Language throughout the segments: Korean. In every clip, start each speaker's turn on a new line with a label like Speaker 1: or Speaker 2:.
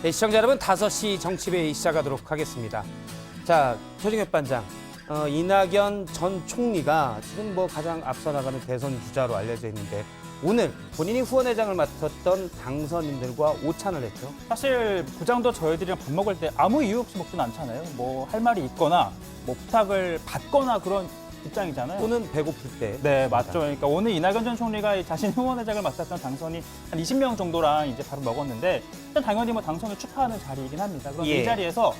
Speaker 1: 네, 시청자 여러분, 5시 정치회의 시작하도록 하겠습니다. 자, 최종혁 반장, 이낙연 전 총리가 지금 가장 앞서 나가는 대선 주자로 알려져 있는데 오늘 본인이 후원회장을 맡았던 당선인들과 오찬을 했죠.
Speaker 2: 사실 부장도 저희들이랑 밥 먹을 때 아무 이유 없이 먹지는 않잖아요. 할 말이 있거나 부탁을 받거나 그런 입장이잖아요.
Speaker 1: 또는 배고플 때.
Speaker 2: 네, 맞죠. 그러니까 오늘 이낙연 전 총리가 자신 후원회장을 맡았던 당선이 한 20명 정도랑 이제 밥을 먹었는데 일단 당연히 당선을 축하하는 자리이긴 합니다. 그런데
Speaker 1: 예.
Speaker 2: 이 자리에서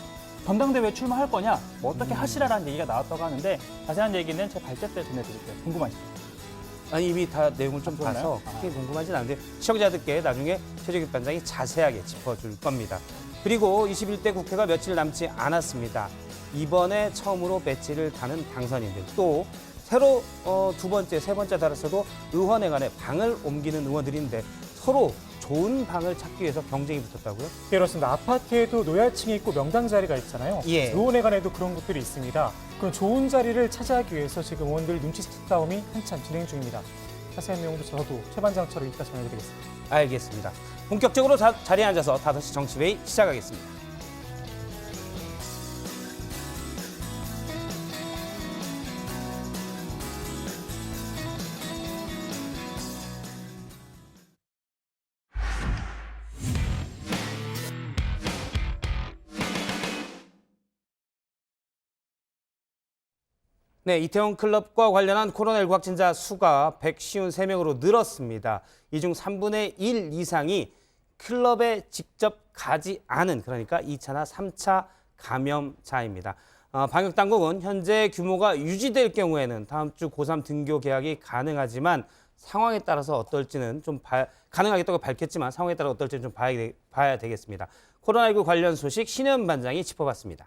Speaker 2: 전당대회 출마할 거냐, 어떻게 하시라라는 얘기가 나왔다고 하는데 자세한 얘기는 제 발제 때 전해드릴게요. 궁금하시죠?
Speaker 1: 아니, 이미 다 내용을 좀 봐서 그렇게 궁금하진 않은데 시청자들께 나중에 최종혁 반장이 자세하게 짚어줄 겁니다. 그리고 21대 국회가 며칠 남지 않았습니다. 이번에 처음으로 배지를 다는 당선인들, 또 새로 두 번째, 세 번째 달았어도 의원회 간에 방을 옮기는 의원들인데 서로 좋은 방을 찾기 위해서 경쟁이 붙었다고요?
Speaker 3: 네, 그렇습니다. 아파트에도 노약층이 있고 명당 자리가 있잖아요.
Speaker 1: 예.
Speaker 3: 의원회 간에도 그런 곳들이 있습니다. 그럼 좋은 자리를 차지하기 위해서 지금 의원들 눈치 싸움이 한참 진행 중입니다. 자세한 내용도 저도 최 반장처럼 이따 전해드리겠습니다.
Speaker 1: 알겠습니다. 본격적으로 자리에 앉아서 5시 정치회의 시작하겠습니다. 네, 이태원 클럽과 관련한 코로나19 확진자 수가 153명으로 늘었습니다. 이 중 3분의 1 이상이 클럽에 직접 가지 않은, 그러니까 2차나 3차 감염자입니다. 방역당국은 현재 규모가 유지될 경우에는 다음 주 고3 등교 개학이 가능하지만 상황에 따라서 어떨지는 가능하겠다고 밝혔지만 상황에 따라 어떨지는 좀 봐야 되겠습니다. 코로나19 관련 소식 신현 반장이 짚어봤습니다.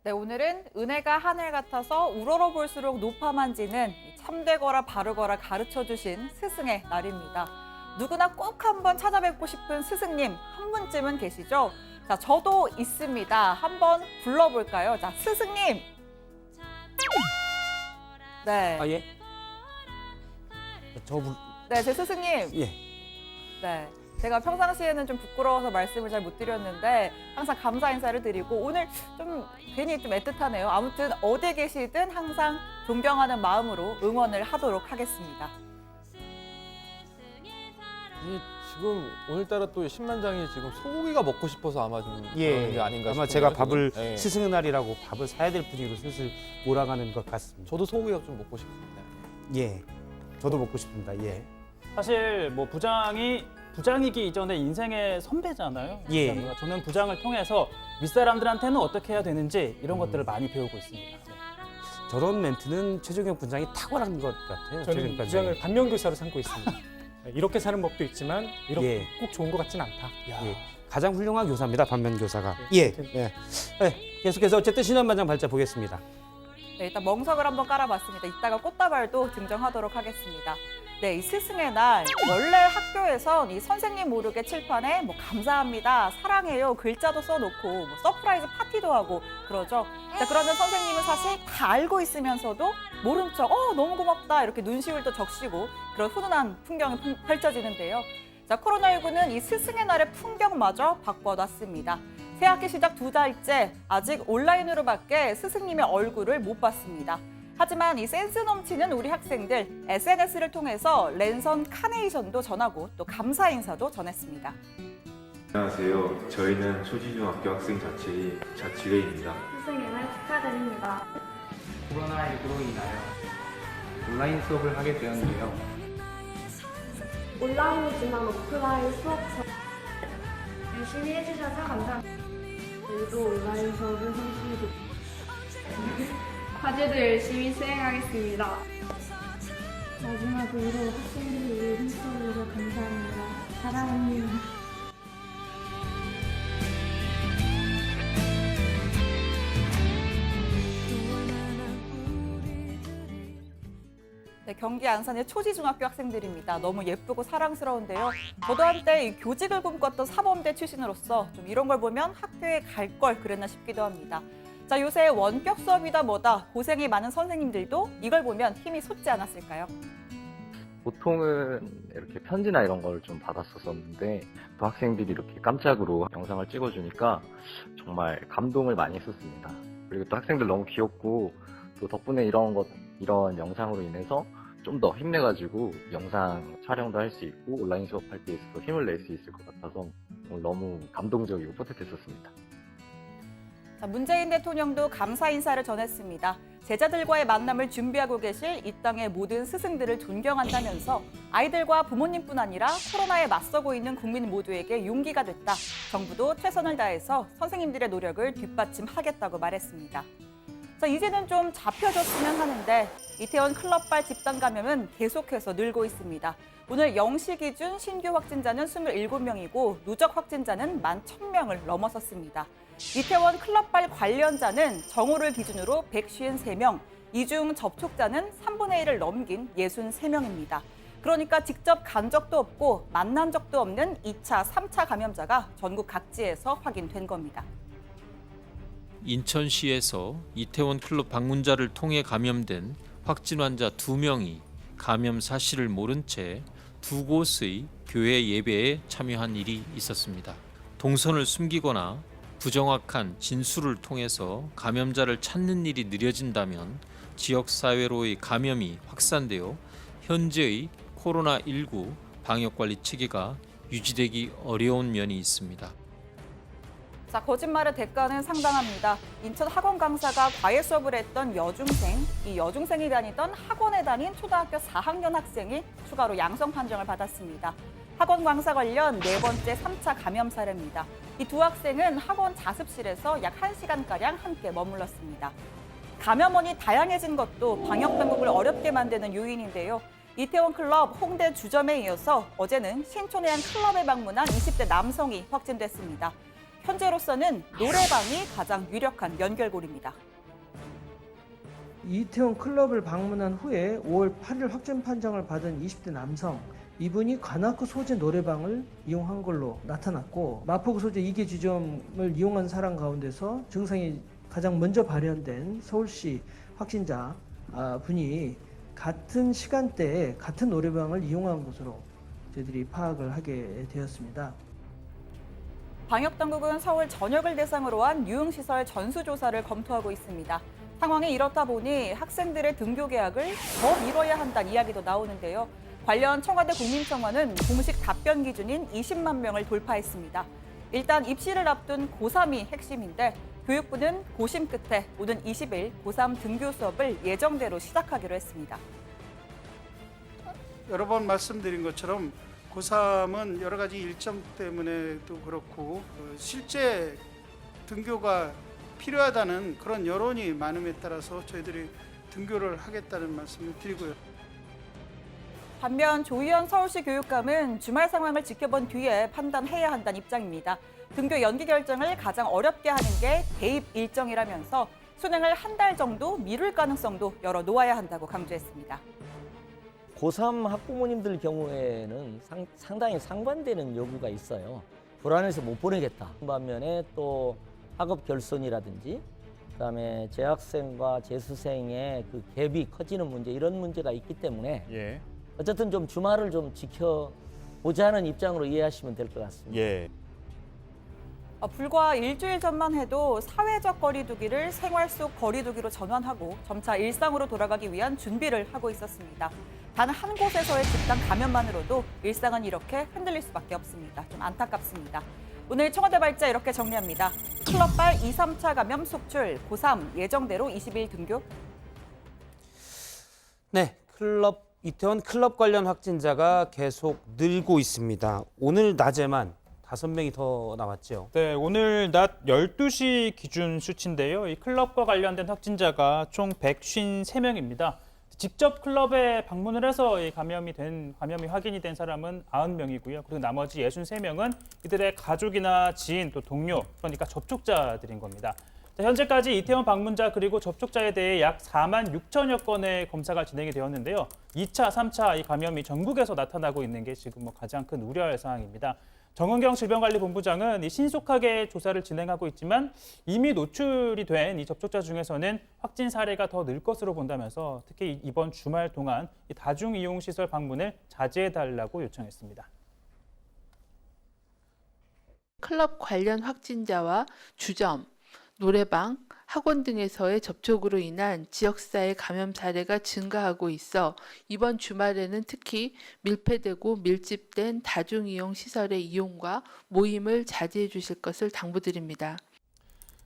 Speaker 4: 네, 오늘은 은혜가 하늘 같아서 우러러 볼수록 높아만지는 참되거라 바르거라 가르쳐주신 스승의 날입니다. 누구나 꼭 한번 찾아뵙고 싶은 스승님 한 분쯤은 계시죠? 자, 저도 있습니다. 한번 불러볼까요? 자, 스승님! 네.
Speaker 1: 예?
Speaker 4: 네, 제 스승님.
Speaker 1: 예.
Speaker 4: 네. 제가 평상시에는 좀 부끄러워서 말씀을 잘 못 드렸는데 항상 감사 인사를 드리고 오늘 좀 괜히 좀 애틋하네요. 아무튼 어디 계시든 항상 존경하는 마음으로 응원을 하도록 하겠습니다.
Speaker 5: 지금 오늘따라 또 신반장이 지금 소고기가 먹고 싶어서 아마 좀 그런 게 아닌가
Speaker 1: 아마
Speaker 5: 싶은데요.
Speaker 1: 제가 밥을
Speaker 5: 네.
Speaker 1: 스승의 날이라고 밥을 사야 될 분위기로 슬슬 몰아가는 것 같습니다.
Speaker 5: 저도 소고기가 좀 먹고 싶습니다.
Speaker 1: 예, 저도 먹고 싶습니다. 예.
Speaker 2: 사실 부장이기 이전에 인생의 선배잖아요.
Speaker 1: 예.
Speaker 2: 부장이가. 저는 부장을 통해서 윗사람들한테는 어떻게 해야 되는지 이런 것들을 많이 배우고 있습니다. 네.
Speaker 1: 저런 멘트는 최종혁 분장이 탁월한 것 같아요.
Speaker 3: 저는
Speaker 1: 최종혁
Speaker 3: 부장을
Speaker 1: 반장이.
Speaker 3: 반면교사로 삼고 있습니다. 네, 이렇게 사는 법도 있지만 이렇게
Speaker 1: 예.
Speaker 3: 꼭 좋은 것 같진 않다.
Speaker 1: 예. 가장 훌륭한 교사입니다. 반면 교사가. 예. 예. 네, 계속해서 어쨌든 신현 반장 발자 보겠습니다.
Speaker 4: 네, 일단 멍석을 한번 깔아봤습니다. 이따가 꽃다발도 증정하도록 하겠습니다. 네, 이 스승의 날 원래 학교에선 이 선생님 모르게 칠판에 감사합니다, 사랑해요 글자도 써놓고 서프라이즈 파티도 하고 그러죠. 자, 그러면 선생님은 사실 다 알고 있으면서도 모른 척 너무 고맙다 이렇게 눈시울도 적시고 그런 훈훈한 풍경이 펼쳐지는데요. 자, 코로나19는 이 스승의 날의 풍경마저 바꿔놨습니다. 새학기 시작 2달째 아직 온라인으로밖에 스승님의 얼굴을 못 봤습니다. 하지만 이 센스 넘치는 우리 학생들 SNS를 통해서 랜선 카네이션도 전하고 또 감사 인사도 전했습니다.
Speaker 6: 안녕하세요. 저희는 초지중학교 학생자치회 자치회입니다.
Speaker 7: 스승의 날 축하드립니다.
Speaker 8: 코로나19로 인하여 온라인 수업을 하게 되었는데요.
Speaker 7: 온라인이지만 오프라인 수업처럼 열심히 해주셔서 감사합니다. 저희도 온라인 수업을 성실히 과제도 열심히 수행하겠습니다. 마지막으로 학생들을 위해 힘써주셔서 감사합니다. 사랑합니다.
Speaker 4: 네, 경기 안산의 초지중학교 학생들입니다. 너무 예쁘고 사랑스러운데요. 저도 한때 이 교직을 꿈꿨던 사범대 출신으로서 좀 이런 걸 보면 학교에 갈 걸 그랬나 싶기도 합니다. 자, 요새 원격 수업이다 뭐다 고생이 많은 선생님들도 이걸 보면 힘이 솟지 않았을까요?
Speaker 9: 보통은 이렇게 편지나 이런 걸 좀 받았었는데 또 학생들이 이렇게 깜짝으로 영상을 찍어주니까 정말 감동을 많이 했었습니다. 그리고 또 학생들 너무 귀엽고 또 덕분에 이런 영상으로 인해서 좀 더 힘내가지고 영상 촬영도 할 수 있고 온라인 수업할 때 있어서 힘을 낼 수 있을 것 같아서 오늘 너무 감동적이고 뿌듯했었습니다.
Speaker 4: 자, 문재인 대통령도 감사 인사를 전했습니다. 제자들과의 만남을 준비하고 계실 이 땅의 모든 스승들을 존경한다면서 아이들과 부모님뿐 아니라 코로나에 맞서고 있는 국민 모두에게 용기가 됐다. 정부도 최선을 다해서 선생님들의 노력을 뒷받침하겠다고 말했습니다. 자, 이제는 좀 잡혀졌으면 하는데 이태원 클럽발 집단 감염은 계속해서 늘고 있습니다. 오늘 0시 기준 신규 확진자는 27명이고 누적 확진자는 11,000명을 넘어섰습니다. 이태원 클럽발 관련자는 정오를 기준으로 153명, 이중 접촉자는 3분의 1을 넘긴 63명입니다. 그러니까 직접 간 적도 없고 만난 적도 없는 2차, 3차 감염자가 전국 각지에서 확인된 겁니다.
Speaker 10: 인천시에서 이태원 클럽 방문자를 통해 감염된 확진 환자 2명이 감염 사실을 모른 채 두 곳의 교회 예배에 참여한 일이 있었습니다. 동선을 숨기거나 부정확한 진술을 통해서 감염자를 찾는 일이 느려진다면 지역사회로의 감염이 확산되어 현재의 코로나19 방역관리 체계가 유지되기 어려운 면이 있습니다.
Speaker 4: 자, 거짓말의 대가는 상당합니다. 인천 학원 강사가 과외 수업을 했던 여중생, 이 여중생이 다니던 학원에 다닌 초등학교 4학년 학생이 추가로 양성 판정을 받았습니다. 학원 강사 관련 4번째 3차 감염 사례입니다. 이 두 학생은 학원 자습실에서 약 1시간가량 함께 머물렀습니다. 감염원이 다양해진 것도 방역 당국을 어렵게 만드는 요인인데요. 이태원 클럽 홍대 주점에 이어서 어제는 신촌의 한 클럽에 방문한 20대 남성이 확진됐습니다. 현재로서는 노래방이 가장 유력한 연결고리입니다.
Speaker 11: 이태원 클럽을 방문한 후에 5월 8일 확진 판정을 받은 20대 남성, 이분이 관악구 소재 노래방을 이용한 걸로 나타났고 마포구 소재 2개 지점을 이용한 사람 가운데서 증상이 가장 먼저 발현된 서울시 확진자 분이 같은 시간대에 같은 노래방을 이용한 것으로 저희들이 파악을 하게 되었습니다.
Speaker 4: 방역당국은 서울 전역을 대상으로 한 유흥시설 전수조사를 검토하고 있습니다. 상황이 이렇다 보니 학생들의 등교 계약을 더 미뤄야 한다는 이야기도 나오는데요. 관련 청와대 국민청원은 공식 답변 기준인 20만 명을 돌파했습니다. 일단 입시를 앞둔 고3이 핵심인데 교육부는 고심 끝에 오는 20일 고3 등교 수업을 예정대로 시작하기로 했습니다.
Speaker 12: 여러 번 말씀드린 것처럼 고3은 여러 가지 일정 때문에도 그렇고 실제 등교가 필요하다는 그런 여론이 많음에 따라서 저희들이 등교를 하겠다는 말씀을 드리고요.
Speaker 4: 반면 조희연 서울시 교육감은 주말 상황을 지켜본 뒤에 판단해야 한다는 입장입니다. 등교 연기 결정을 가장 어렵게 하는 게 대입 일정이라면서 수능을 한 달 정도 미룰 가능성도 열어놓아야 한다고 강조했습니다.
Speaker 13: 고3 학부모님들 경우에는 상당히 상반되는 요구가 있어요. 불안해서 못 보내겠다. 반면에 또 학업 결손이라든지 그다음에 재학생과 재수생의 그 갭이 커지는 문제 이런 문제가 있기 때문에 어쨌든 좀 주말을 좀 지켜보자는 입장으로 이해하시면 될 것 같습니다.
Speaker 4: 불과 일주일 전만 해도 사회적 거리두기를 생활 속 거리두기로 전환하고 점차 일상으로 돌아가기 위한 준비를 하고 있었습니다. 단 한 곳에서의 집단 감염만으로도 일상은 이렇게 흔들릴 수밖에 없습니다. 좀 안타깝습니다. 오늘 청와대 발자 이렇게 정리합니다. 클럽발 2, 3차 감염 속출, 고3 예정대로 20일 등교.
Speaker 1: 네, 이태원 클럽 관련 확진자가 계속 늘고 있습니다. 오늘 낮에만 5명이 더 나왔죠.
Speaker 2: 네, 오늘 낮 12시 기준 수치인데요. 이 클럽과 관련된 확진자가 총 153명입니다. 직접 클럽에 방문을 해서 이 감염이 확인이 된 사람은 90명이고요. 그리고 나머지 63명은 이들의 가족이나 지인 또 동료, 그러니까 접촉자들인 겁니다. 현재까지 이태원 방문자 그리고 접촉자에 대해 약 4만 6천여 건의 검사가 진행이 되었는데요. 2차, 3차 이 감염이 전국에서 나타나고 있는 게 지금 가장 큰 우려할 사항입니다. 정은경 질병관리본부장은 이 신속하게 조사를 진행하고 있지만 이미 노출이 된 이 접촉자 중에서는 확진 사례가 더 늘 것으로 본다면서 특히 이번 주말 동안 이 다중이용시설 방문을 자제해달라고 요청했습니다.
Speaker 14: 클럽 관련 확진자와 주점, 노래방, 학원 등에서의 접촉으로 인한 지역사회 감염 사례가 증가하고 있어 이번 주말에는 특히 밀폐되고 밀집된 다중이용 시설의 이용과 모임을 자제해 주실 것을 당부드립니다.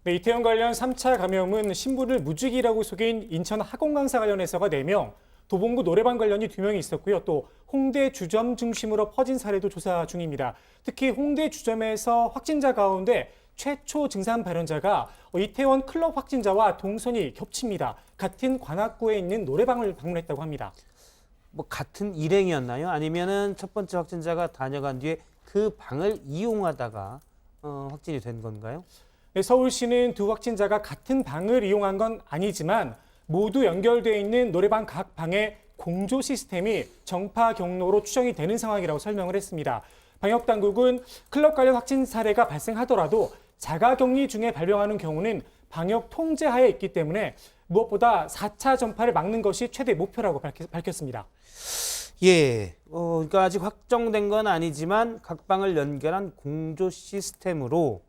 Speaker 3: 네, 이태원 관련 3차 감염은 신분을 무직이라고 속인 인천 학원 강사 관련해서가 4명, 도봉구 노래방 관련이 2명이 있었고요. 또 홍대 주점 중심으로 퍼진 사례도 조사 중입니다. 특히 홍대 주점에서 확진자 가운데 최초 증상 발현자가 이태원 클럽 확진자와 동선이 겹칩니다. 같은 관악구에 있는 노래방을 방문했다고 합니다.
Speaker 1: 뭐 같은 일행이었나요? 아니면은 첫 번째 확진자가 다녀간 뒤에 그 방을 이용하다가 확진이 된 건가요?
Speaker 3: 네, 서울시는 두 확진자가 같은 방을 이용한 건 아니지만 모두 연결되어 있는 노래방 각 방의 공조 시스템이 정파 경로로 추정이 되는 상황이라고 설명을 했습니다. 방역당국은 클럽 관련 확진 사례가 발생하더라도 자가격리 중에 발병하는 경우는 방역 통제하에 있기 때문에 무엇보다 4차 전파를 막는 것이 최대 목표라고 밝혔습니다.
Speaker 1: 예, 그러니까 아직 확정된 건 아니지만 각 방을 연결한 공조 시스템으로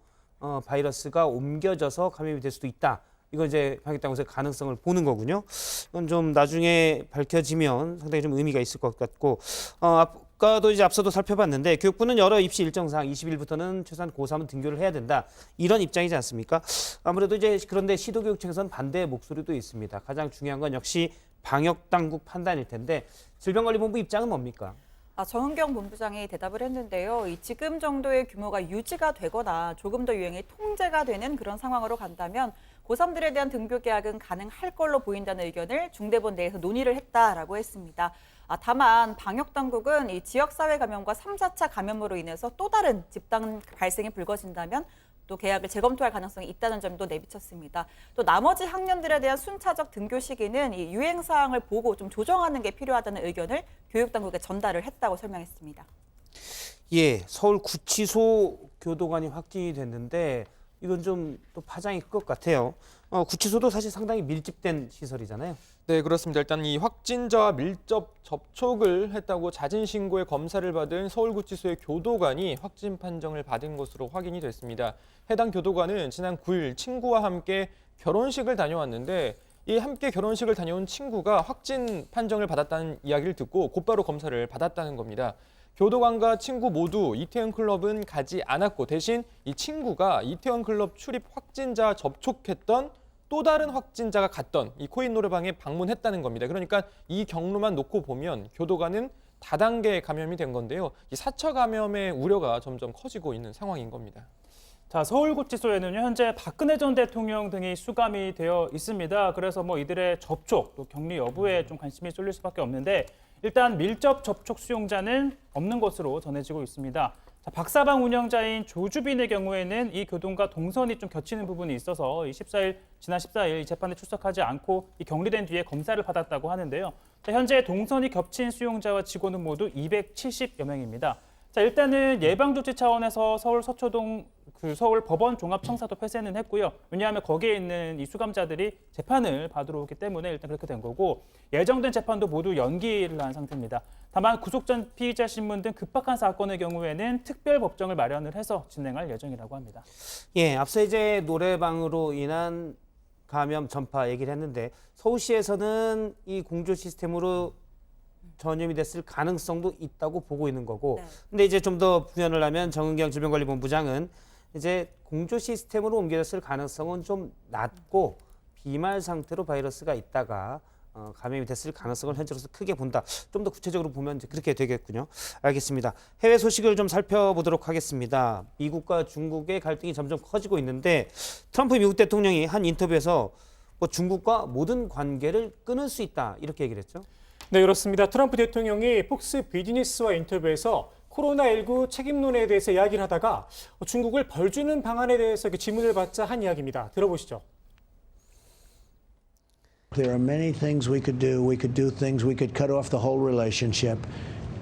Speaker 1: 바이러스가 옮겨져서 감염이 될 수도 있다. 이거 이제 방역당국에서 가능성을 보는 거군요. 이건 좀 나중에 밝혀지면 상당히 좀 의미가 있을 것 같고, 아까도 이제 앞서도 살펴봤는데 교육부는 여러 입시 일정상 20일부터는 최소한 고3은 등교를 해야 된다. 이런 입장이지 않습니까? 아무래도 이제 그런데 시도교육 측에서는 반대의 목소리도 있습니다. 가장 중요한 건 역시 방역당국 판단일 텐데 질병관리본부 입장은 뭡니까?
Speaker 4: 정은경 본부장이 대답을 했는데요. 지금 정도의 규모가 유지가 되거나 조금 더 유행이 통제가 되는 그런 상황으로 간다면 고3들에 대한 등교 개학은 가능할 걸로 보인다는 의견을 중대본 내에서 논의를 했다라고 했습니다. 다만 방역당국은 이 지역사회 감염과 3, 4차 감염으로 인해서 또 다른 집단 발생이 불거진다면 또 개학을 재검토할 가능성이 있다는 점도 내비쳤습니다. 또 나머지 학년들에 대한 순차적 등교 시기는 이 유행 사항을 보고 좀 조정하는 게 필요하다는 의견을 교육당국에 전달을 했다고 설명했습니다.
Speaker 1: 예, 서울 구치소 교도관이 확진이 됐는데 이건 좀 또 파장이 클 것 같아요. 구치소도 사실 상당히 밀집된 시설이잖아요.
Speaker 5: 네, 그렇습니다. 일단 이 확진자와 밀접 접촉을 했다고 자진신고에 검사를 받은 서울구치소의 교도관이 확진 판정을 받은 것으로 확인이 됐습니다. 해당 교도관은 지난 9일 친구와 함께 결혼식을 다녀왔는데 이 함께 결혼식을 다녀온 친구가 확진 판정을 받았다는 이야기를 듣고 곧바로 검사를 받았다는 겁니다. 교도관과 친구 모두 이태원 클럽은 가지 않았고 대신 이 친구가 이태원 클럽 출입 확진자 접촉했던 또 다른 확진자가 갔던 이 코인 노래방에 방문했다는 겁니다. 그러니까 이 경로만 놓고 보면 교도관은 다단계 감염이 된 건데요. 이 4차 감염의 우려가 점점 커지고 있는 상황인 겁니다.
Speaker 2: 자, 서울구치소에는요, 현재 박근혜 전 대통령 등이 수감이 되어 있습니다. 그래서 뭐 이들의 접촉, 또 격리 여부에 좀 관심이 쏠릴 수밖에 없는데 일단 밀접 접촉 수용자는 없는 것으로 전해지고 있습니다. 자, 박사방 운영자인 조주빈의 경우에는 이 교동과 동선이 좀 겹치는 부분이 있어서 지난 14일 이 재판에 출석하지 않고 이 격리된 뒤에 검사를 받았다고 하는데요. 자, 현재 동선이 겹친 수용자와 직원은 모두 270여 명입니다. 자, 일단은 예방조치 차원에서 서울 서초동 서울 법원 종합청사도 폐쇄는 했고요. 왜냐하면 거기에 있는 이 수감자들이 재판을 받으러 오기 때문에 일단 그렇게 된 거고 예정된 재판도 모두 연기를 한 상태입니다. 다만 구속 전 피의자 신문 등 급박한 사건의 경우에는 특별 법정을 마련을 해서 진행할 예정이라고 합니다.
Speaker 1: 예, 앞서 이제 노래방으로 인한 감염 전파 얘기를 했는데 서울시에서는 이 공조 시스템으로 전염이 됐을 가능성도 있다고 보고 있는 거고 근데 이제 좀 더 부연을 하면 정은경 질병관리본부장은 이제 공조 시스템으로 옮겨졌을 가능성은 좀 낮고 비말 상태로 바이러스가 있다가 감염이 됐을 가능성을 현재로서 크게 본다. 좀 더 구체적으로 보면 이제 그렇게 되겠군요. 알겠습니다. 해외 소식을 좀 살펴보도록 하겠습니다. 미국과 중국의 갈등이 점점 커지고 있는데 트럼프 미국 대통령이 한 인터뷰에서 뭐 중국과 모든 관계를 끊을 수 있다 이렇게 얘기를 했죠.
Speaker 3: 네, 그렇습니다. 트럼프 대통령이 폭스 비즈니스와 인터뷰에서 코로나19 책임론에 대해서 이야기를 하다가 중국을 벌 주는 방안에 대해서 질문을 받자 한 이야기입니다. 들어보시죠.
Speaker 15: There are many things we could do. We could do things. We could cut off the whole relationship.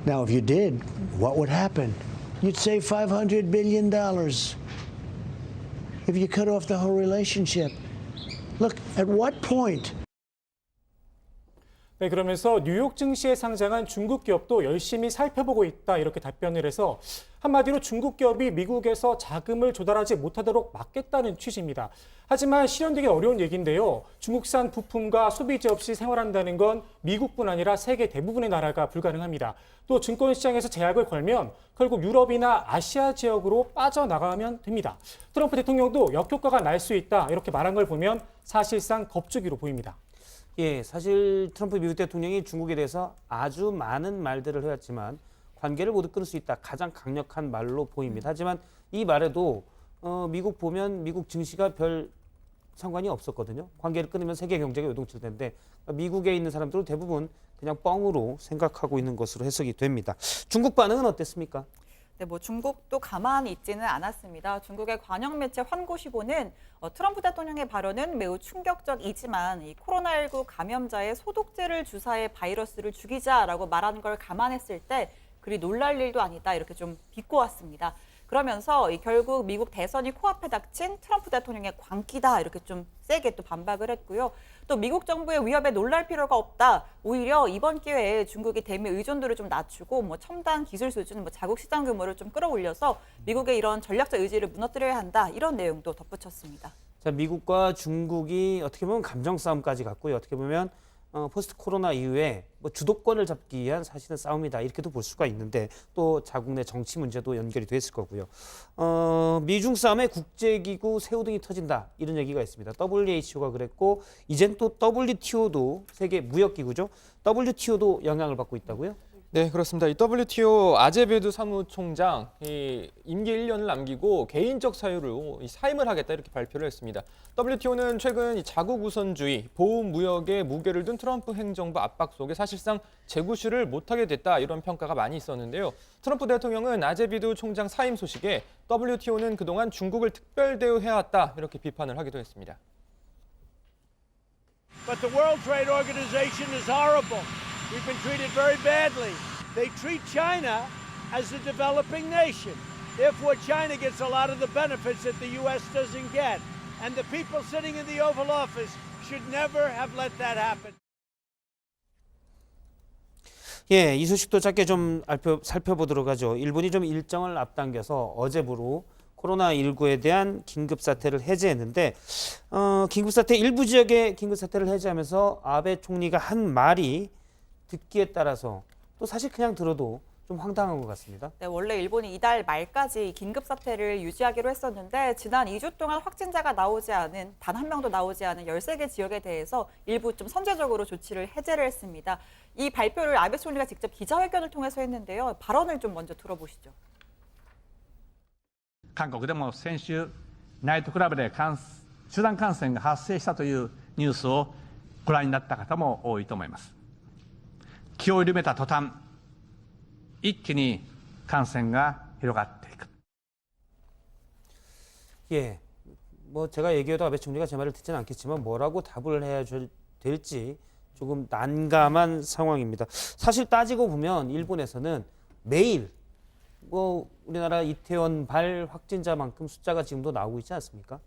Speaker 15: Now, if you did, what would happen? You'd save $500 billion if you cut off the whole relationship. Look, at what point?
Speaker 3: 네, 그러면서 뉴욕 증시에 상장한 중국 기업도 열심히 살펴보고 있다 이렇게 답변을 해서 한마디로 중국 기업이 미국에서 자금을 조달하지 못하도록 막겠다는 취지입니다. 하지만 실현되기 어려운 얘기인데요. 중국산 부품과 소비재 없이 생활한다는 건 미국뿐 아니라 세계 대부분의 나라가 불가능합니다. 또 증권시장에서 제약을 걸면 결국 유럽이나 아시아 지역으로 빠져나가면 됩니다. 트럼프 대통령도 역효과가 날 수 있다 이렇게 말한 걸 보면 사실상 겁주기로 보입니다.
Speaker 1: 예, 사실 트럼프 미국 대통령이 중국에 대해서 아주 많은 말들을 해왔지만 관계를 모두 끊을 수 있다. 가장 강력한 말로 보입니다. 하지만 이 말에도 미국 보면 미국 증시가 별 상관이 없었거든요. 관계를 끊으면 세계 경제가 요동칠 텐데 미국에 있는 사람들은 대부분 그냥 뻥으로 생각하고 있는 것으로 해석이 됩니다. 중국 반응은 어땠습니까?
Speaker 4: 네, 뭐 중국도 가만히 있지는 않았습니다. 중국의 관영 매체 환구시보는 트럼프 대통령의 발언은 매우 충격적이지만 이 코로나19 감염자의 소독제를 주사해 바이러스를 죽이자라고 말하는 걸 감안했을 때 그리 놀랄 일도 아니다 이렇게 좀 비꼬았습니다. 그러면서 결국 미국 대선이 코앞에 닥친 트럼프 대통령의 광기다 이렇게 좀 세게 또 반박을 했고요. 또 미국 정부의 위협에 놀랄 필요가 없다. 오히려 이번 기회에 중국이 대미 의존도를 좀 낮추고 뭐 첨단 기술 수준, 자국 시장 규모를 좀 끌어올려서 미국의 이런 전략적 의지를 무너뜨려야 한다. 이런 내용도 덧붙였습니다.
Speaker 1: 자, 미국과 중국이 어떻게 보면 감정 싸움까지 갔고요. 어떻게 보면 포스트 코로나 이후에 뭐 주도권을 잡기 위한 사실은 싸움이다 이렇게도 볼 수가 있는데 또 자국 내 정치 문제도 연결이 됐을 거고요. 미중 싸움에 국제기구 새우 등이 터진다 이런 얘기가 있습니다. WHO가 그랬고 이젠 또 WTO도 세계 무역기구죠. WTO도 영향을 받고 있다고요?
Speaker 5: 네, 그렇습니다. 이 WTO 아제베두 사무총장 임기 1년을 남기고 개인적 사유로 사임을 하겠다 이렇게 발표를 했습니다. WTO는 최근 이 자국 우선주의, 보호 무역에 무게를 둔 트럼프 행정부 압박 속에 사실상 재구시를 못하게 됐다 이런 평가가 많이 있었는데요. 트럼프 대통령은 아제베두 총장 사임 소식에 WTO는 그동안 중국을 특별 대우해왔다 이렇게 비판을 하기도 했습니다.
Speaker 16: But the World Trade Organization is horrible. We've been treated very badly. They treat China as a developing nation. Therefore, China gets a lot of the benefits that the U.S. doesn't get. And the people sitting in the Oval Office should never have let that happen.
Speaker 1: 예, 이 소식도 짧게 좀 살펴보도록 하죠. 일본이 좀 일정을 앞당겨서 어제부로 코로나19에 대한 긴급사태를 해제했는데 긴급사태 일부 지역의 긴급사태를 해제하면서 아베 총리가 한 말이 듣기에 따라서 또 사실 그냥 들어도 좀 황당한 것 같습니다.
Speaker 4: 네, 원래 일본이 이달 말까지 긴급사태를 유지하기로 했었는데 지난 2주 동안 확진자가 나오지 않은 단 한 명도 나오지 않은 13개 지역에 대해서 일부 좀 선제적으로 조치를 해제를 했습니다. 이 발표를 아베 총리가 직접 기자회견을 통해서 했는데요. 발언을 좀 먼저 들어보시죠.
Speaker 17: 韓国でも先週ナイトクラブで集団感染が発生したというニュースをご覧になった方も多いと思います。気を緩めた途端、一気に感染が広がっていく。
Speaker 1: 예, 뭐 제가 얘기해도 아베 총리가 제 말을 듣지는 않겠지만 뭐라고 답을 해야 될지 조금 난감한 상황입니다. 사실 따지고 보면 일본에서는 매일 뭐 우리나라 이태원 발 확진자만큼 숫자가 지금도 나오고 있지 않습니까?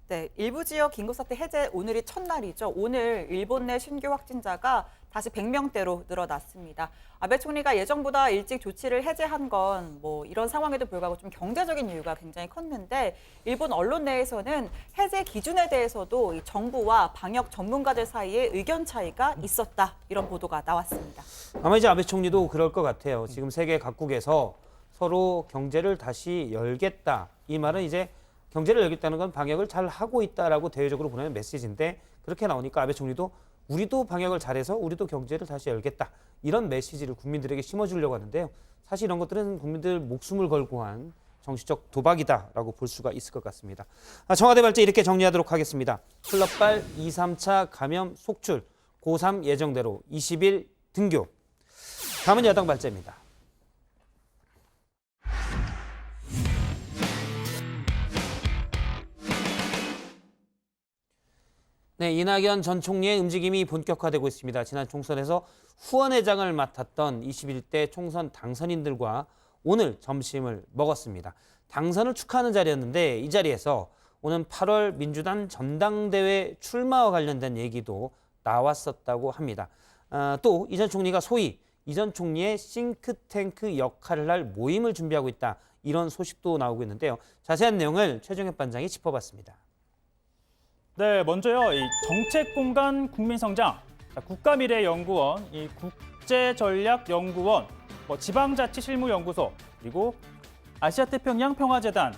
Speaker 4: 네, 일부 지역 긴급사태 해제 오늘이 첫날이죠. 오늘 일본 내 신규 확진자가 다시 100명대로 늘어났습니다. 아베 총리가 예정보다 일찍 조치를 해제한 건 뭐 이런 상황에도 불구하고 좀 경제적인 이유가 굉장히 컸는데 일본 언론 내에서는 해제 기준에 대해서도 이 정부와 방역 전문가들 사이에 의견 차이가 있었다. 이런 보도가 나왔습니다.
Speaker 1: 아마 이제 아베 총리도 그럴 것 같아요. 지금 세계 각국에서 서로 경제를 다시 열겠다. 이 말은 이제 경제를 열겠다는 건 방역을 잘 하고 있다라고 대외적으로 보내는 메시지인데 그렇게 나오니까 아베 총리도 우리도 방역을 잘해서 우리도 경제를 다시 열겠다. 이런 메시지를 국민들에게 심어주려고 하는데요. 사실 이런 것들은 국민들 목숨을 걸고 한 정치적 도박이다라고 볼 수가 있을 것 같습니다. 청와대 발제 이렇게 정리하도록 하겠습니다. 클럽발 2, 3차 감염 속출, 고3 예정대로 20일 등교. 다음은 여당 발제입니다. 네, 이낙연 전 총리의 움직임이 본격화되고 있습니다. 지난 총선에서 후원회장을 맡았던 21대 총선 당선인들과 오늘 점심을 먹었습니다. 당선을 축하하는 자리였는데 이 자리에서 오는 8월 민주당 전당대회 출마와 관련된 얘기도 나왔었다고 합니다. 또 이 전 총리가 소위 이 전 총리의 싱크탱크 역할을 할 모임을 준비하고 있다. 이런 소식도 나오고 있는데요. 자세한 내용을 최종혁 반장이 짚어봤습니다.
Speaker 2: 네, 먼저요. 이 정책공간 국민성장, 국가미래연구원, 이 국제전략연구원, 지방자치실무연구소, 그리고 아시아태평양 평화재단,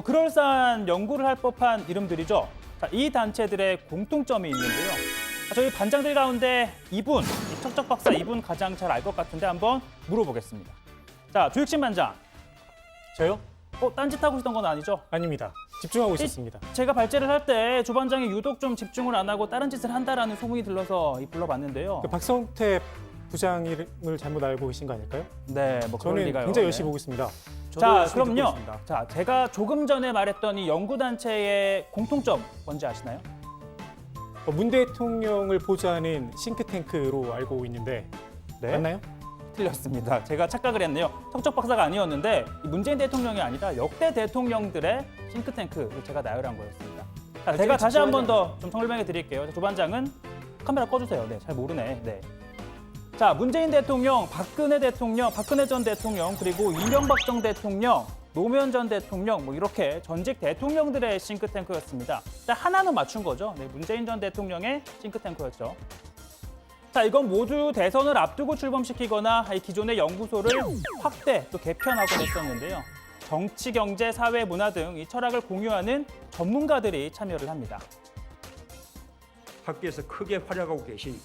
Speaker 2: 그럴싸한 연구를 할 법한 이름들이죠. 이 단체들의 공통점이 있는데요. 저희 반장들 가운데 이분, 척척 박사 이분 가장 잘 알 것 같은데 한번 물어보겠습니다. 자, 조익신 반장.
Speaker 3: 저요?
Speaker 2: 딴짓하고 있었던 건 아니죠?
Speaker 3: 아닙니다. 집중하고 있었습니다.
Speaker 2: 제가 발제를 할 때 조 반장이 유독 좀 집중을 안 하고 다른 짓을 한다라는 소문이 들려서 불러봤는데요.
Speaker 3: 박성태 부장을 잘못 알고 계신 거 아닐까요?
Speaker 2: 네, 그럴
Speaker 3: 저는
Speaker 2: 리가요.
Speaker 3: 굉장히 열심히 보고 있습니다.
Speaker 2: 자, 그럼요. 자, 제가 조금 전에 말했던 이 연구단체의 공통점 뭔지 아시나요?
Speaker 3: 문 대통령을 보좌하는 싱크탱크로 알고 있는데 맞나요?
Speaker 2: 틀렸습니다. 제가 착각을 했네요. 척척 박사가 아니었는데 문재인 대통령이 아니라 역대 대통령들의 싱크탱크를 제가 나열한 거였습니다. 자, 제가 다시 한 번 더 좀 설명해 드릴게요. 조 반장은 카메라 꺼주세요. 네, 잘 모르네. 네. 자, 문재인 대통령, 박근혜 대통령, 박근혜 전 대통령, 그리고 이명박 전 대통령, 노무현 전 대통령, 이렇게 전직 대통령들의 싱크탱크였습니다. 자, 하나는 맞춘 거죠. 네, 문재인 전 대통령의 싱크탱크였죠. 자, 이건 모두 대선을 앞두고 출범시키거나 기존의 연구소를 확대 또 개편하곤 했었는데요. 정치, 경제, 사회, 문화 등 이 철학을 공유하는 전문가들이 참여를 합니다.
Speaker 18: 학교에서 크게 활약하고 계신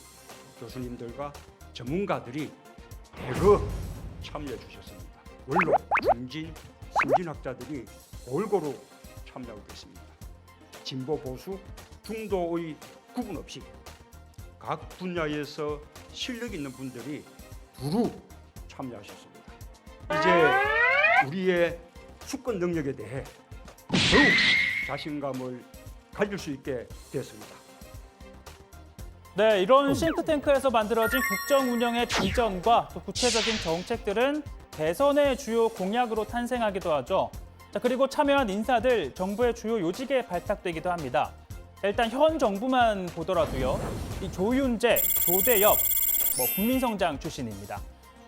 Speaker 18: 교수님들과 전문가들이 대거 참여해 주셨습니다. 물론 중진, 신진학자들이 골고루 참여하고 있습니다. 진보, 보수, 중도의 구분 없이 각 분야에서 실력 있는 분들이 두루 참여하셨습니다. 이제 우리의 수권 능력에 대해 더욱 자신감을 가질 수 있게 됐습니다.
Speaker 2: 네, 이런 싱크탱크에서 만들어진 국정 운영의 비전과 또 구체적인 정책들은 대선의 주요 공약으로 탄생하기도 하죠. 자, 그리고 참여한 인사들 정부의 주요 요직에 발탁되기도 합니다. 자, 일단 현 정부만 보더라도요. 이 조윤재, 조대엽, 국민성장 출신입니다.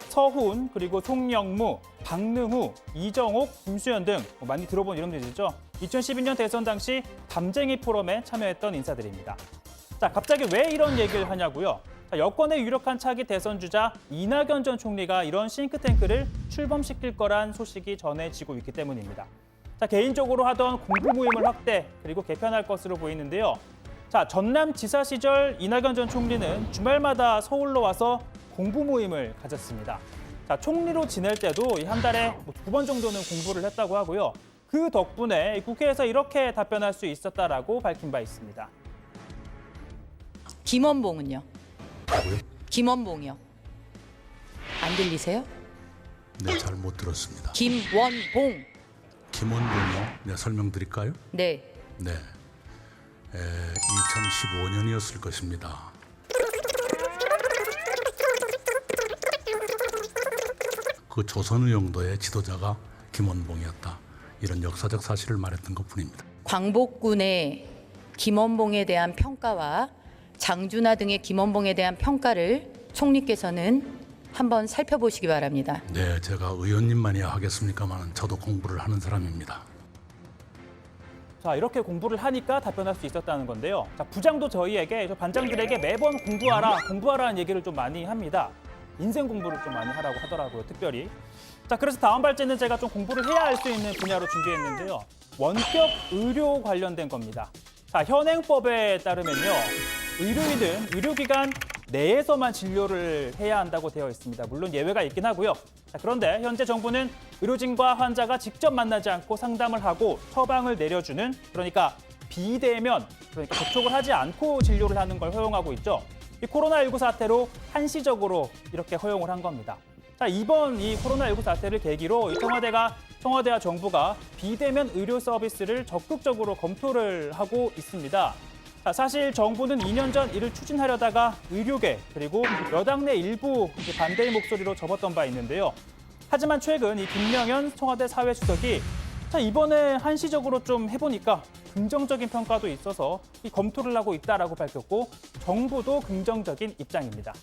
Speaker 2: 서훈, 그리고 송영무, 박능후, 이정옥, 김수현 등 많이 들어본 이름들이죠. 2012년 대선 당시 담쟁이 포럼에 참여했던 인사들입니다. 자, 갑자기 왜 이런 얘기를 하냐고요? 자, 여권의 유력한 차기 대선 주자 이낙연 전 총리가 이런 싱크탱크를 출범시킬 거란 소식이 전해지고 있기 때문입니다. 자, 개인적으로 하던 공부 모임을 확대 그리고 개편할 것으로 보이는데요. 자, 전남지사 시절 이낙연 전 총리는 주말마다 서울로 와서 공부 모임을 가졌습니다. 자, 총리로 지낼 때도 한 달에 2번 정도는 공부를 했다고 하고요. 그 덕분에 국회에서 이렇게 답변할 수 있었다라고 밝힌 바 있습니다.
Speaker 19: 김원봉은요?
Speaker 20: 뭐요?
Speaker 19: 김원봉이요. 안 들리세요?
Speaker 20: 네, 잘 못 들었습니다.
Speaker 19: 김원봉.
Speaker 20: 김원봉이요? 네, 설명드릴까요?
Speaker 19: 네.
Speaker 20: 네, 2015년이었을 것입니다. 그 조선의용도의 지도자가 김원봉이었다. 이런 역사적 사실을 말했던 것뿐입니다.
Speaker 19: 광복군의 김원봉에 대한 평가와 장준하 등의 김원봉에 대한 평가를 총리께서는 한번 살펴보시기 바랍니다.
Speaker 20: 네, 제가 의원님만이야 하겠습니까만 저도 공부를 하는 사람입니다.
Speaker 2: 자, 이렇게 공부를 하니까 답변할 수 있었다는 건데요. 자, 부장도 저희에게, 저 반장들에게 매번 공부하라는 얘기를 좀 많이 합니다. 인생 공부를 좀 많이 하라고 하더라고요, 특별히. 자, 그래서 다음 발제는 제가 좀 공부를 해야 할 수 있는 분야로 준비했는데요. 원격 의료 관련된 겁니다. 자, 현행법에 따르면요. 의료인은 의료기관 내에서만 진료를 해야 한다고 되어 있습니다. 물론 예외가 있긴 하고요. 자, 그런데 현재 정부는 의료진과 환자가 직접 만나지 않고 상담을 하고 처방을 내려주는, 그러니까 비대면, 그러니까 접촉을 하지 않고 진료를 하는 걸 허용하고 있죠. 이 코로나19 사태로 한시적으로 이렇게 허용을 한 겁니다. 자, 이번 이 코로나19 사태를 계기로 청와대와 정부가 비대면 의료 서비스를 적극적으로 검토를 하고 있습니다. 자, 사실 정부는 2년 전 이를 추진하려다가 의료계 그리고 여당 내 일부 반대의 목소리로 접었던 바 있는데요. 하지만 최근 이 김명현 청와대 사회수석이 자, 이번에 한시적으로 좀 해보니까 긍정적인 평가도 있어서 이 검토를 하고 있다라고 밝혔고 정부도 긍정적인 입장입니다.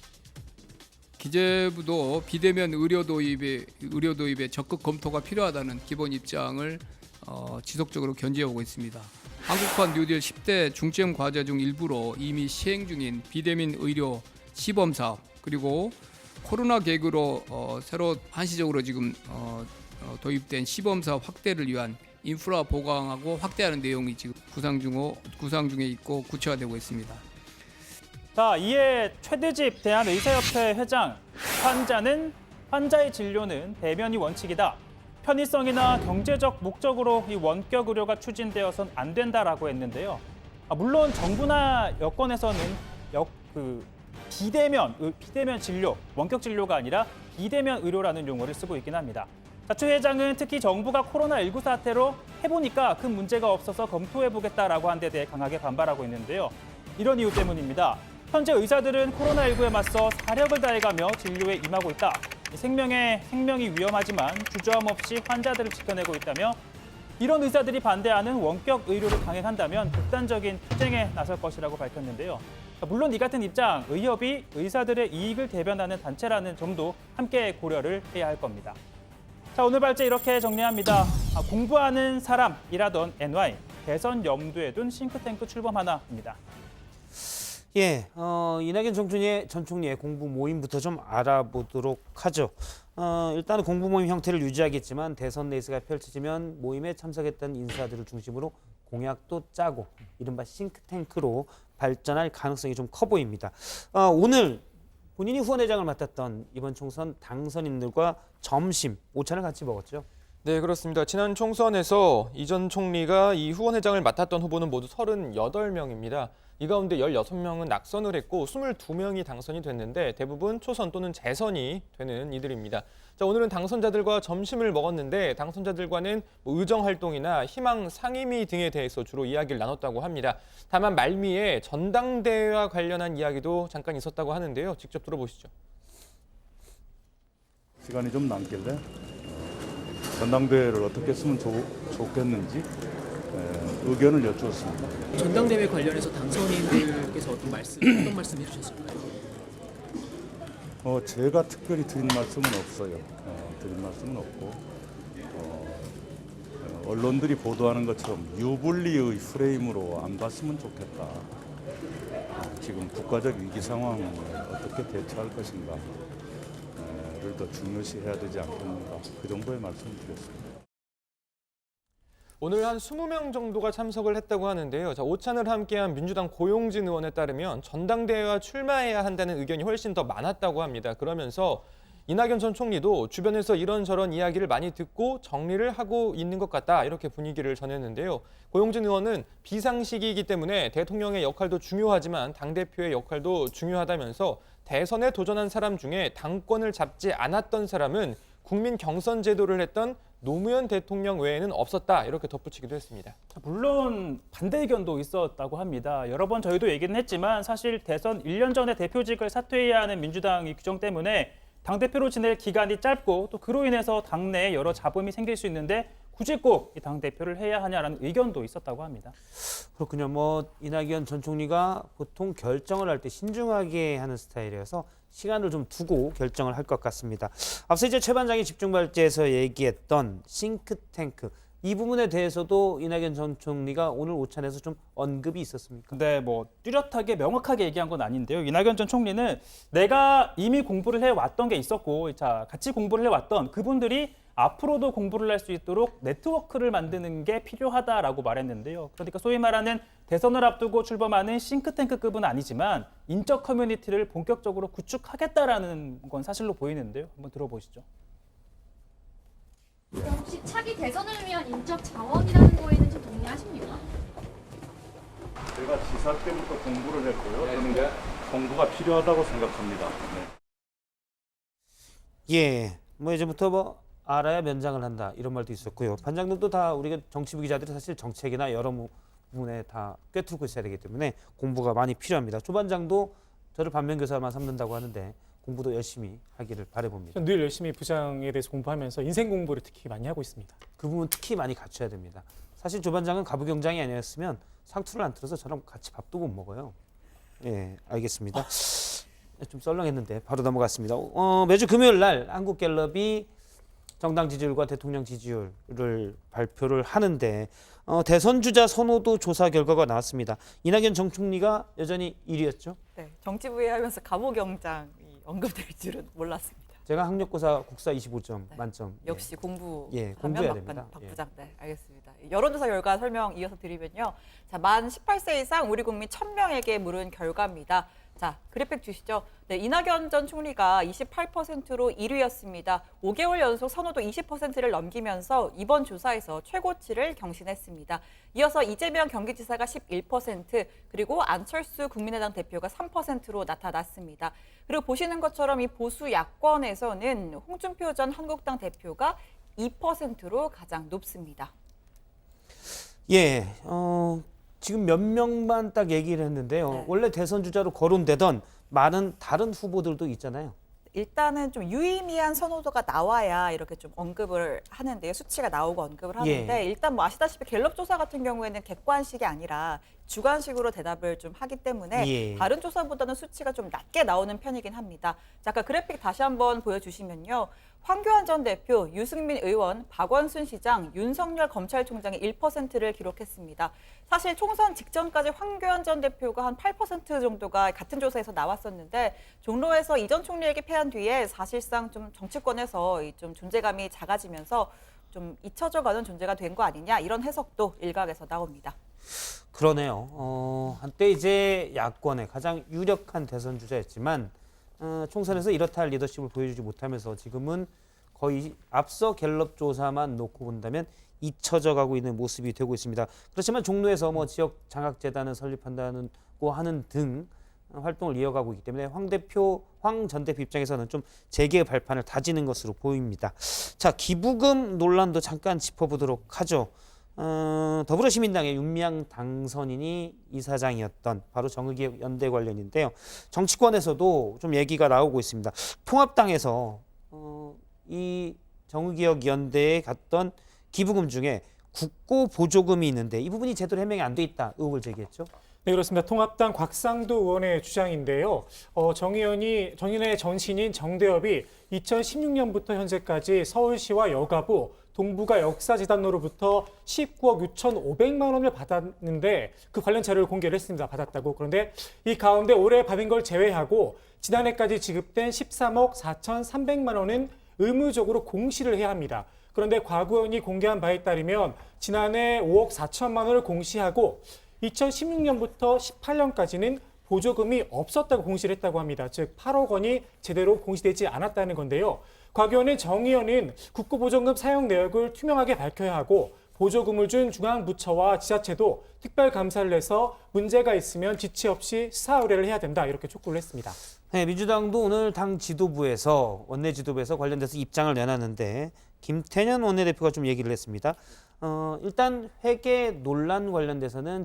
Speaker 21: 기재부도 비대면 의료 도입에 적극 검토가 필요하다는 기본 입장을 지속적으로 견지해오고 있습니다. 한국판 뉴딜 10대 중점 과제 중 일부로 이미 시행 중인 비대면 의료 시범 사업 그리고 코로나 계기로 새로 한시적으로 지금 도입된 시범 사업 확대를 위한 인프라 보강하고 확대하는 내용이 지금 구상 중에 있고 구체화되고 있습니다.
Speaker 2: 자, 이에 최대집 대한의사협회 회장, 환자의 진료는 대면이 원칙이다. 편의성이나 경제적 목적으로 이 원격 의료가 추진되어선 안 된다라고 했는데요. 물론 정부나 여권에서는 비대면 진료, 원격 진료가 아니라 비대면 의료라는 용어를 쓰고 있긴 합니다. 자, 최 회장은 특히 정부가 코로나19 사태로 해보니까 큰 문제가 없어서 검토해보겠다라고 한 데 대해 강하게 반발하고 있는데요. 이런 이유 때문입니다. 현재 의사들은 코로나19에 맞서 사력을 다해가며 진료에 임하고 있다. 생명이 위험하지만 주저함 없이 환자들을 지켜내고 있다며 이런 의사들이 반대하는 원격 의료를 강행한다면 극단적인 투쟁에 나설 것이라고 밝혔는데요. 물론 이 같은 입장, 의협이 의사들의 이익을 대변하는 단체라는 점도 함께 고려를 해야 할 겁니다. 자, 오늘 발제 이렇게 정리합니다. 공부하는 사람이라던 NY, 대선 염두에 둔 싱크탱크 출범 하나입니다.
Speaker 1: 예, 이낙연 전 총리의 공부 모임부터 좀 알아보도록 하죠. 일단은 공부 모임 형태를 유지하겠지만 대선 레이스가 펼쳐지면 모임에 참석했던 인사들을 중심으로 공약도 짜고 이른바 싱크탱크로 발전할 가능성이 좀 커 보입니다. 오늘 본인이 후원회장을 맡았던 이번 총선 당선인들과 점심, 오찬을 같이 먹었죠.
Speaker 5: 네, 그렇습니다. 지난 총선에서 이 전 총리가 이 후원회장을 맡았던 후보는 모두 38명입니다. 이 가운데 16명은 낙선을 했고 22명이 당선이 됐는데 대부분 초선 또는 재선이 되는 이들입니다. 자, 오늘은 당선자들과 점심을 먹었는데 당선자들과는 의정활동이나 희망 상임위 등에 대해서 주로 이야기를 나눴다고 합니다. 다만 말미에 전당대회와 관련한 이야기도 잠깐 있었다고 하는데요. 직접 들어보시죠.
Speaker 22: 시간이 좀 남길래 전당대회를 어떻게 했으면 좋겠는지 의견을 여쭈었습니다.
Speaker 23: 전당대회 관련해서 당선인들께서 어떤 말씀 해주셨을까요?
Speaker 22: 제가 특별히 드린 말씀은 없어요. 드린 말씀은 없고 언론들이 보도하는 것처럼 유불리의 프레임으로 안 봤으면 좋겠다. 지금 국가적 위기 상황을 어떻게 대처할 것인가를 더 중요시해야 되지 않겠는가. 그 정도의 말씀을 드렸습니다.
Speaker 5: 오늘 한 20명 정도가 참석을 했다고 하는데요. 자, 오찬을 함께한 민주당 고용진 의원에 따르면 전당대회와 출마해야 한다는 의견이 훨씬 더 많았다고 합니다. 그러면서 이낙연 전 총리도 주변에서 이런저런 이야기를 많이 듣고 정리를 하고 있는 것 같다 이렇게 분위기를 전했는데요. 고용진 의원은 비상시기이기 때문에 대통령의 역할도 중요하지만 당대표의 역할도 중요하다면서 대선에 도전한 사람 중에 당권을 잡지 않았던 사람은 국민 경선 제도를 했던 노무현 대통령 외에는 없었다 이렇게 덧붙이기도 했습니다.
Speaker 2: 물론 반대 의견도 있었다고 합니다. 여러 번 저희도 얘기는 했지만 사실 대선 1년 전에 대표직을 사퇴해야 하는 민주당의 규정 때문에 당대표로 지낼 기간이 짧고 또 그로 인해서 당내에 여러 잡음이 생길 수 있는데 굳이 꼭 이 당대표를 해야 하냐라는 의견도 있었다고 합니다.
Speaker 1: 그렇군요. 이낙연 전 총리가 보통 결정을 할 때 신중하게 하는 스타일이어서 시간을 좀 두고 결정을 할 것 같습니다. 앞서 이제 최 반장이 집중 발제에서 얘기했던 싱크탱크 이 부분에 대해서도 이낙연 전 총리가 오늘 오찬에서 좀 언급이 있었습니까?
Speaker 2: 네, 뚜렷하게 명확하게 얘기한 건 아닌데요. 이낙연 전 총리는 내가 이미 공부를 해왔던 게 있었고, 자, 같이 공부를 해왔던 그분들이 앞으로도 공부를 할 수 있도록 네트워크를 만드는 게 필요하다라고 말했는데요. 그러니까 소위 말하는 대선을 앞두고 출범하는 싱크탱크급은 아니지만 인적 커뮤니티를 본격적으로 구축하겠다라는 건 사실로 보이는데요. 한번 들어보시죠.
Speaker 24: 혹시 차기 대선을 위한 인적 자원이라는 거에는 좀 동의하십니까?
Speaker 22: 제가 지사 때부터 공부를 했고요. 저는 공부가 필요하다고 생각합니다. 네.
Speaker 1: 예, 이제부터 알아야 면장을 한다 이런 말도 있었고요. 반장들도 다 우리가 정치부 기자들이 사실 정책이나 여러 부분에 다 꿰뚫고 있어야 되기 때문에 공부가 많이 필요합니다. 조 반장도 저를 반면교사만 삼는다고 하는데 공부도 열심히 하기를 바라봅니다.
Speaker 3: 늘 열심히 부장에 대해서 공부하면서 인생 공부를 특히 많이 하고 있습니다.
Speaker 1: 그 부분 특히 많이 갖춰야 됩니다. 사실 조반장은 가부경장이 아니었으면 상투를 안 틀어서 저랑 같이 밥도 못 먹어요. 예, 알겠습니다. 좀 썰렁했는데 바로 넘어갔습니다. 매주 금요일 날 한국갤럽이 정당 지지율과 대통령 지지율을 발표를 하는데 대선 주자 선호도 조사 결과가 나왔습니다. 이낙연 전 총리가 여전히 1위였죠.
Speaker 4: 네, 정치부에 하면서 가부경장이 언급될 줄은 몰랐습니다.
Speaker 1: 제가 학력고사 국사 25점
Speaker 4: 네.
Speaker 1: 만점.
Speaker 4: 역시 공부
Speaker 1: 공부해야 됩니다.
Speaker 4: 박 부장. 네, 알겠습니다. 여론조사 결과 설명 이어서 드리면요. 자, 만 18세 이상 우리 국민 1,000명에게 물은 결과입니다. 자, 그래픽 주시죠. 네, 이낙연 전 총리가 28%로 1위였습니다. 5개월 연속 선호도 20%를 넘기면서 이번 조사에서 최고치를 경신했습니다. 이어서 이재명 경기지사가 11%, 그리고 안철수 국민의당 대표가 3%로 나타났습니다. 그리고 보시는 것처럼 이 보수 야권에서는 홍준표 전 한국당 대표가 2%로 가장 높습니다.
Speaker 1: 예, 지금 몇 명만 딱 얘기를 했는데요.
Speaker 4: 네.
Speaker 1: 원래 대선 주자로 거론되던 많은 다른 후보들도 있잖아요.
Speaker 4: 일단은 좀 유의미한 선호도가 나와야 이렇게 좀 언급을 하는데요. 수치가 나오고 언급을 하는데 일단 뭐 아시다시피 갤럽 조사 같은 경우에는 객관식이 아니라 주관식으로 대답을 좀 하기 때문에 다른 조사보다는 수치가 좀 낮게 나오는 편이긴 합니다. 자, 아까 그래픽 다시 한번 보여주시면요. 황교안 전 대표, 유승민 의원, 박원순 시장, 윤석열 검찰총장이 1%를 기록했습니다. 사실 총선 직전까지 황교안 전 대표가 한 8% 정도가 같은 조사에서 나왔었는데 종로에서 이 전 총리에게 패한 뒤에 사실상 좀 정치권에서 좀 존재감이 작아지면서 좀 잊혀져가는 존재가 된 거 아니냐 이런 해석도 일각에서 나옵니다.
Speaker 1: 그러네요. 한때 이제 야권의 가장 유력한 대선 주자였지만 총선에서 이렇다 할 리더십을 보여주지 못하면서 지금은 거의 앞서 갤럽 조사만 놓고 본다면 잊혀져 가고 있는 모습이 되고 있습니다. 그렇지만 종로에서 뭐 지역 장학재단을 설립한다고 하는 등 활동을 이어가고 있기 때문에 황 전 대표 입장에서는 좀 재개의 발판을 다지는 것으로 보입니다. 자, 기부금 논란도 잠깐 짚어보도록 하죠. 더불어시민당의 윤미향 당선인이 이사장이었던 바로 정의기억연대 관련인데요. 정치권에서도 좀 얘기가 나오고 있습니다. 통합당에서 이 정의기억연대에 갔던 기부금 중에 국고 보조금이 있는데 이 부분이 제대로 해명이 안 돼 있다 의혹을 제기했죠.
Speaker 3: 네, 그렇습니다. 통합당 곽상도 의원의 주장인데요. 정의연의 전신인 정대협이 2016년부터 현재까지 서울시와 여가부, 동부가 역사재단으로부터 19억 6,500만 원을 받았는데 그 관련 자료를 공개를 했습니다. 받았다고. 그런데 이 가운데 올해 받은 걸 제외하고 지난해까지 지급된 13억 4,300만 원은 의무적으로 공시를 해야 합니다. 그런데 곽 의원이 공개한 바에 따르면 지난해 5억 4천만 원을 공시하고 2016년부터 18년까지는 보조금이 없었다고 공시를 했다고 합니다. 즉 8억 원이 제대로 공시되지 않았다는 건데요. 곽 의원은 정 의원은 국고보조금 사용 내역을 투명하게 밝혀야 하고 보조금을 준 중앙부처와 지자체도 특별감사를 해서 문제가 있으면 지체 없이 수사 의뢰를 해야 된다 이렇게 촉구를 했습니다.
Speaker 1: 네, 민주당도 오늘 당 지도부에서 원내 지도부에서 관련돼서 입장을 내놨는데 김태년 원내대표가 좀 얘기를 했습니다. 일단 회계 논란 관련돼서는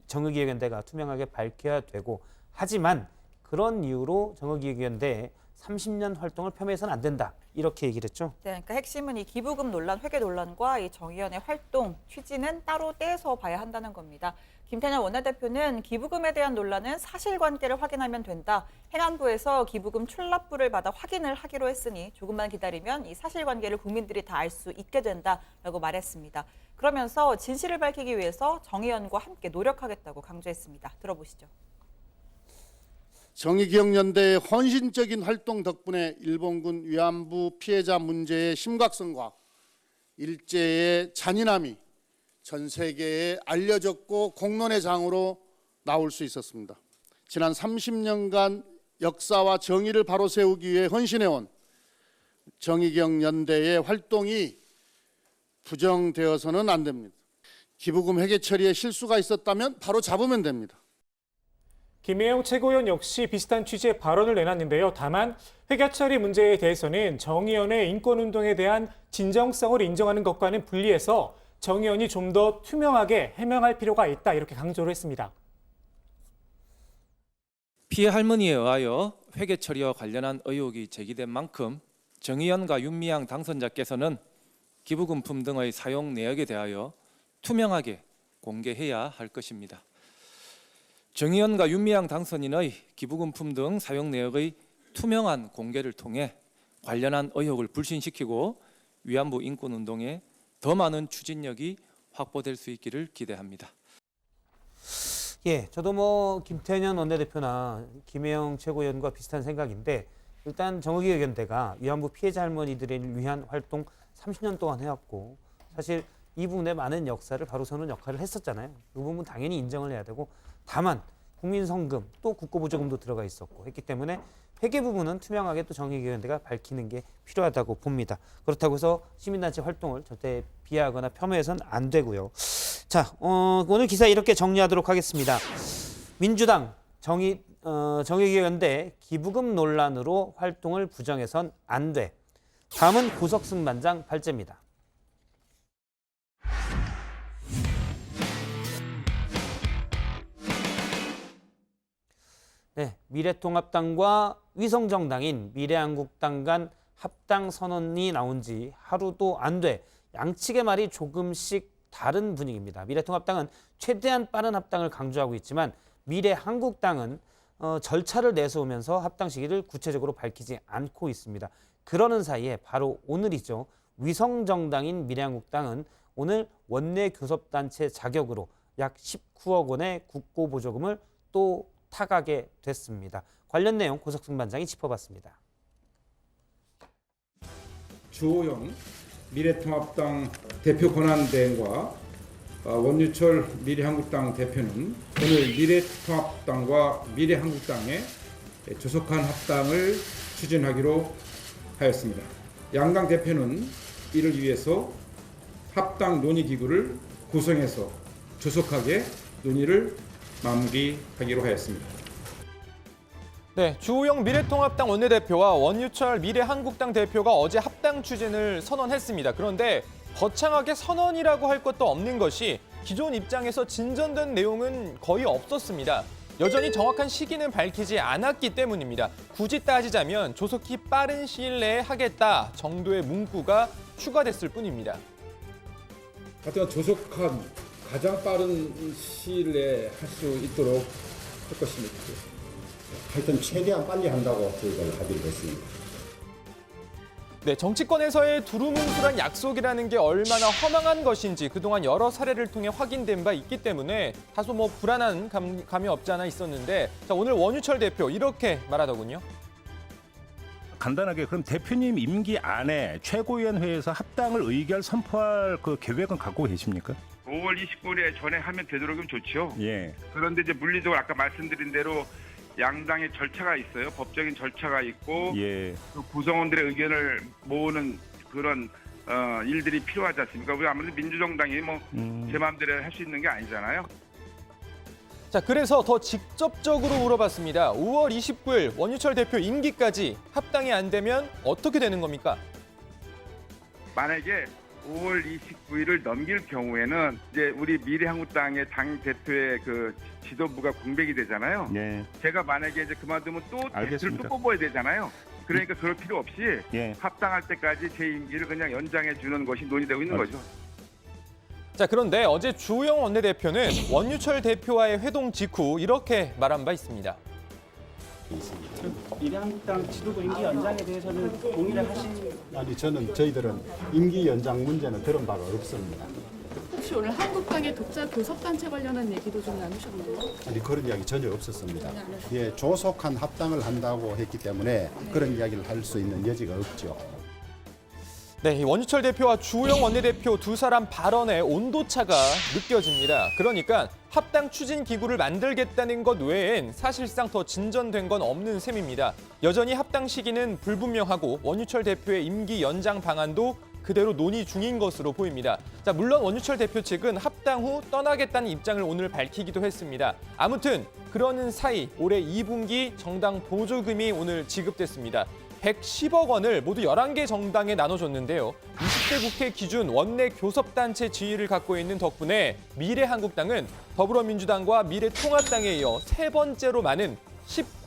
Speaker 1: 정의기억연대가 투명하게 밝혀야 되고 하지만 그런 이유로 정의기억연대에 30년 활동을 폄훼해서는 안 된다. 이렇게 얘기를 했죠.
Speaker 4: 네, 그러니까 핵심은 이 기부금 논란, 회계 논란과 이 정의연의 활동 취지는 따로 떼서 봐야 한다는 겁니다. 김태년 원내대표는 기부금에 대한 논란은 사실관계를 확인하면 된다. 행안부에서 기부금 출납부를 받아 확인을 하기로 했으니 조금만 기다리면 이 사실관계를 국민들이 다 알 수 있게 된다라고 말했습니다. 그러면서 진실을 밝히기 위해서 정의연과 함께 노력하겠다고 강조했습니다. 들어보시죠.
Speaker 6: 정의기억연대의 헌신적인 활동 덕분에 일본군 위안부 피해자 문제의 심각성과 일제의 잔인함이 전 세계에 알려졌고 공론의 장으로 나올 수 있었습니다. 지난 30년간 역사와 정의를 바로 세우기 위해 헌신해온 정의기억연대의 활동이 부정되어서는 안 됩니다. 기부금 회계 처리에 실수가 있었다면 바로 잡으면 됩니다.
Speaker 3: 김혜영 최고위원 역시 비슷한 취지의 발언을 내놨는데요. 다만 회계 처리 문제에 대해서는 정 의원의 인권운동에 대한 진정성을 인정하는 것과는 분리해서 정 의원이 좀 더 투명하게 해명할 필요가 있다 이렇게 강조를 했습니다.
Speaker 7: 피해 할머니에 의하여 회계 처리와 관련한 의혹이 제기된 만큼 정의연과 윤미향 당선자께서는 기부금품 등의 사용 내역에 대하여 투명하게 공개해야 할 것입니다. 정의연과 윤미향 당선인의 기부금품 등 사용 내역의 투명한 공개를 통해 관련한 의혹을 불신시키고 위안부 인권운동에 더 많은 추진력이 확보될 수 있기를 기대합니다.
Speaker 1: 예, 저도 김태년 원내대표나 김혜영 최고위원과 비슷한 생각인데 일단 정의기 의견대가 위안부 피해자 할머니들을 위한 활동 30년 동안 해왔고 사실 이 부분에 많은 역사를 바로 세우는 역할을 했었잖아요. 이 부분 당연히 인정을 해야 되고 다만 국민성금 또 국고보조금도 들어가 있었고 했기 때문에 회계 부분은 투명하게 또 정의기 의견대가 밝히는 게 필요하다고 봅니다. 그렇다고 해서 시민단체 활동을 절대 비하하거나 폄훼해서는 안 되고요. 자, 오늘 기사 이렇게 정리하도록 하겠습니다. 민주당 정의기획연대 기부금 논란으로 활동을 부정해선 안 돼. 다음은 고석승반장 발제입니다. 네, 미래통합당과 위성정당인 미래한국당 간 합당 선언이 나온 지 하루도 안 돼. 양측의 말이 조금씩 다른 분위기입니다. 미래통합당은 최대한 빠른 합당을 강조하고 있지만 미래한국당은 절차를 내세우면서 합당 시기를 구체적으로 밝히지 않고 있습니다. 그러는 사이에 바로 오늘이죠. 위성정당인 미래한국당은 오늘 원내 교섭단체 자격으로 약 19억 원의 국고보조금을 또 타가게 됐습니다. 관련 내용 고석승 반장이 짚어봤습니다.
Speaker 8: 주호영 미래통합당 대표 권한대행과 원유철 미래한국당 대표는 오늘 미래통합당과 미래한국당의 조속한 합당을 추진하기로 하였습니다. 양당 대표는 이를 위해서 합당 논의기구를 구성해서 조속하게 논의를 마무리하기로 하였습니다.
Speaker 5: 네, 주호영 미래통합당 원내대표와 원유철 미래한국당 대표가 어제 합당 추진을 선언했습니다. 그런데 거창하게 선언이라고 할 것도 없는 것이 기존 입장에서 진전된 내용은 거의 없었습니다. 여전히 정확한 시기는 밝히지 않았기 때문입니다. 굳이 따지자면 조속히 빠른 시일 내에 하겠다 정도의 문구가 추가됐을 뿐입니다.
Speaker 8: 하여튼 조속한 가장 빠른 시일 내에 할 수 있도록 할 것입니다.
Speaker 9: 하여튼 최대한 빨리 한다고 저희가 합의를 했습니다.
Speaker 5: 네, 정치권에서의 두루뭉술한 약속이라는 게 얼마나 허망한 것인지 그동안 여러 사례를 통해 확인된 바 있기 때문에 다소 불안한 감이 없지 않아 있었는데 자, 오늘 원유철 대표 이렇게 말하더군요.
Speaker 10: 간단하게 그럼 대표님 임기 안에 최고위원회에서 합당을 의결 선포할 그 계획은 갖고 계십니까?
Speaker 25: 5월 29일에 전에 하면 되도록이면 좋죠.
Speaker 10: 예.
Speaker 25: 그런데 이제 물리적으로 아까 말씀드린 대로 양당의 절차가 있어요. 법적인 절차가 있고
Speaker 10: 예.
Speaker 25: 또 구성원들의 의견을 모으는 그런 일들이 필요하지 않습니까? 우리 아무래도 민주정당이 제 마음대로 할 수 있는 게 아니잖아요.
Speaker 5: 자, 그래서 더 직접적으로 물어봤습니다. 5월 29일 원유철 대표 임기까지 합당이 안 되면 어떻게 되는 겁니까?
Speaker 25: 만약에 5월 29일을 넘길 경우에는 이제 우리 미래한국당의 당 대표의 그 지도부가 공백이 되잖아요.
Speaker 10: 네.
Speaker 25: 제가 만약에 이제 그만두면 또 대표를
Speaker 10: 알겠습니다.
Speaker 25: 또 뽑아야 되잖아요. 그러니까 그럴 필요 없이
Speaker 10: 예.
Speaker 25: 합당할 때까지 제 임기를 그냥 연장해 주는 것이 논의되고 있는 거죠.
Speaker 5: 자, 그런데 어제 주호영 원내대표는 원유철 대표와의 회동 직후 이렇게 말한 바 있습니다.
Speaker 26: 미래한국당 지도부 임기 연장에 대해서는 동의를
Speaker 9: 아니 저희들은 임기 연장 문제는 들은 바가 없습니다.
Speaker 24: 혹시 오늘 한국당의 독자 교섭단체 관련한 얘기도 좀 나누셨나요?
Speaker 9: 아니 그런 이야기 전혀 없었습니다. 예, 조속한 합당을 한다고 했기 때문에 그런 이야기를 할 수 있는 여지가 없죠.
Speaker 5: 네, 이 원유철 대표와 주호영 원내대표 두 사람 발언의 온도차가 느껴집니다. 그러니까 합당 추진 기구를 만들겠다는 것 외엔 사실상 더 진전된 건 없는 셈입니다. 여전히 합당 시기는 불분명하고 원유철 대표의 임기 연장 방안도 그대로 논의 중인 것으로 보입니다. 자, 물론 원유철 대표 측은 합당 후 떠나겠다는 입장을 오늘 밝히기도 했습니다. 아무튼 그러는 사이 올해 2분기 정당 보조금이 오늘 지급됐습니다. 110억 원을 모두 11개 정당에 나눠줬는데요. 20대 국회 기준 원내 교섭단체 지위를 갖고 있는 덕분에 미래한국당은 더불어민주당과 미래통합당에 이어 세 번째로 많은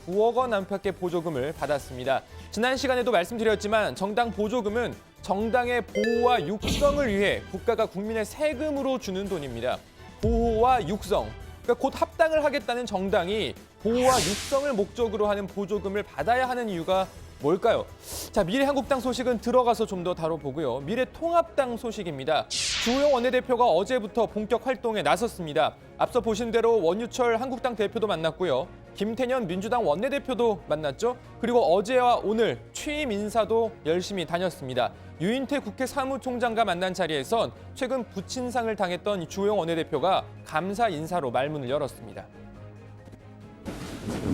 Speaker 5: 9억 원 안팎의 보조금을 받았습니다. 지난 시간에도 말씀드렸지만 정당 보조금은 정당의 보호와 육성을 위해 국가가 국민의 세금으로 주는 돈입니다. 보호와 육성, 그러니까 곧 합당을 하겠다는 정당이 보호와 육성을 목적으로 하는 보조금을 받아야 하는 이유가 뭘까요? 자, 미래한국당 소식은 들어가서 좀 더 다뤄보고요. 미래통합당 소식입니다. 주호영 원내대표가 어제부터 본격 활동에 나섰습니다. 앞서 보신 대로 원유철 한국당 대표도 만났고요. 김태년 민주당 원내대표도 만났죠. 그리고 어제와 오늘 취임 인사도 열심히 다녔습니다. 유인태 국회 사무총장과 만난 자리에선 최근 부친상을 당했던 주호영 원내대표가 감사 인사로 말문을 열었습니다.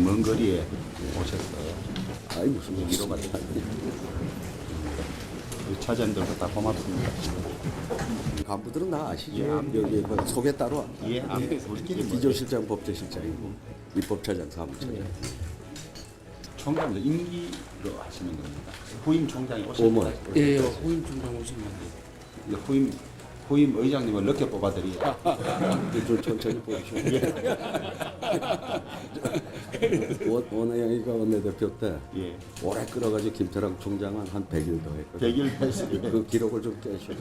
Speaker 9: 먼 거리에 오셨어요. 아이 무슨 위로가 다 차장들도 다 고맙습니다.
Speaker 11: 간부들은 다 아시죠? 여기 뭐 소개 따로
Speaker 9: 우리끼리
Speaker 11: 비서실장, 법제실장이고 입법차장, 사무차장.
Speaker 9: 총장도 임기로 하시는 겁니다. 후임 총장이 오시는
Speaker 11: 어머,
Speaker 9: 거예요?
Speaker 11: 예, 후임 총장 오시면
Speaker 9: 후임 의장님을 늦게 뽑아드리요.
Speaker 11: 좀 천천히 뽑으시고. 원혜영이가 원내대표 때 오래 끌어가지고 김태랑 총장은 한 100일 더 했거든요.
Speaker 9: 100일 했어요.
Speaker 11: 그 기록을 좀 깨시고.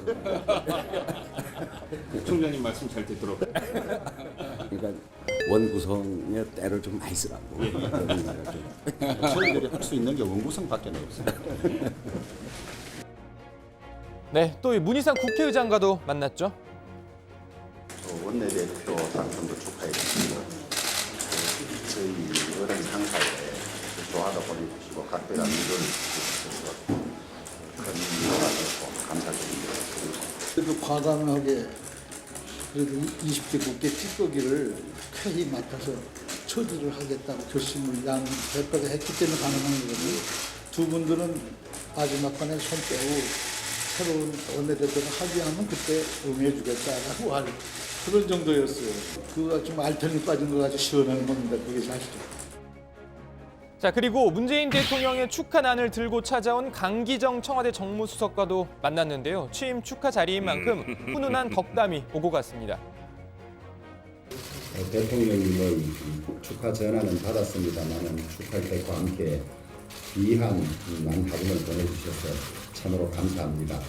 Speaker 9: 총장님 말씀 잘 듣도록.
Speaker 11: 그러니까 원구성의 때를 좀 많이 쓰라고.
Speaker 9: 저희들이 할 수 있는 게 원구성밖에 없어요.
Speaker 5: 네, 또 문희상 국회의장과도 만났죠.
Speaker 9: 원내대표 당선도 축하해드리고 저희 어른 상사에 좋아하다 보내주시고 각별한 위로를 주셔서 큰 위로가 되고 감사드립니다.
Speaker 12: 그래도 과감하게 그래도 20대 국회 찌꺼기를 쾌히 맡아서 처리를 하겠다고 결심을 양 대표가 했기 때문에 가능한 거거든요. 두 분들은 마지막번에 손 빼고 새로운 원내대표가 합의하면 그때 응해주겠다라고 할 그런 정도였어요. 그거 좀 알턴이 빠진 거 가지고 시원한 겁니다. 그게 사실은.
Speaker 5: 자, 그리고 문재인 대통령의 축하난을 들고 찾아온 강기정 청와대 정무수석과도 만났는데요. 취임 축하 자리인 만큼 훈훈한 덕담이 오고 갔습니다.
Speaker 9: 대통령님의 축하 전화는 받았습니다만 축하할 때와 함께 귀한 하루를 보내주셔서 참으로 감사합니다.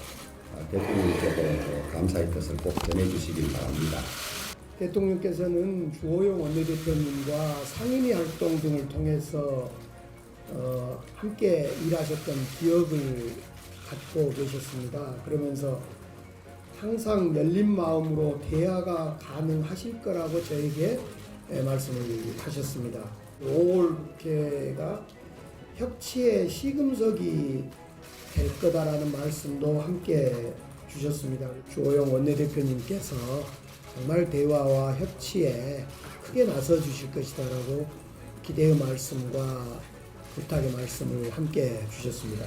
Speaker 9: 대통령께도 감사의 뜻을 꼭 전해주시길 바랍니다.
Speaker 13: 대통령께서는 주호영 원내대표님과 상임위 활동 등을 통해서 함께 일하셨던 기억을 갖고 계셨습니다. 그러면서 항상 열린 마음으로 대화가 가능하실 거라고 저에게 말씀을 하셨습니다. 5월 국회가 협치의 시금석이 될 거다라는 말씀도 함께 주셨습니다. 주호영 원내대표님께서 정말 대화와 협치에 크게 나서 주실 것이다라고 기대의 말씀과 부탁의 말씀을 함께 주셨습니다.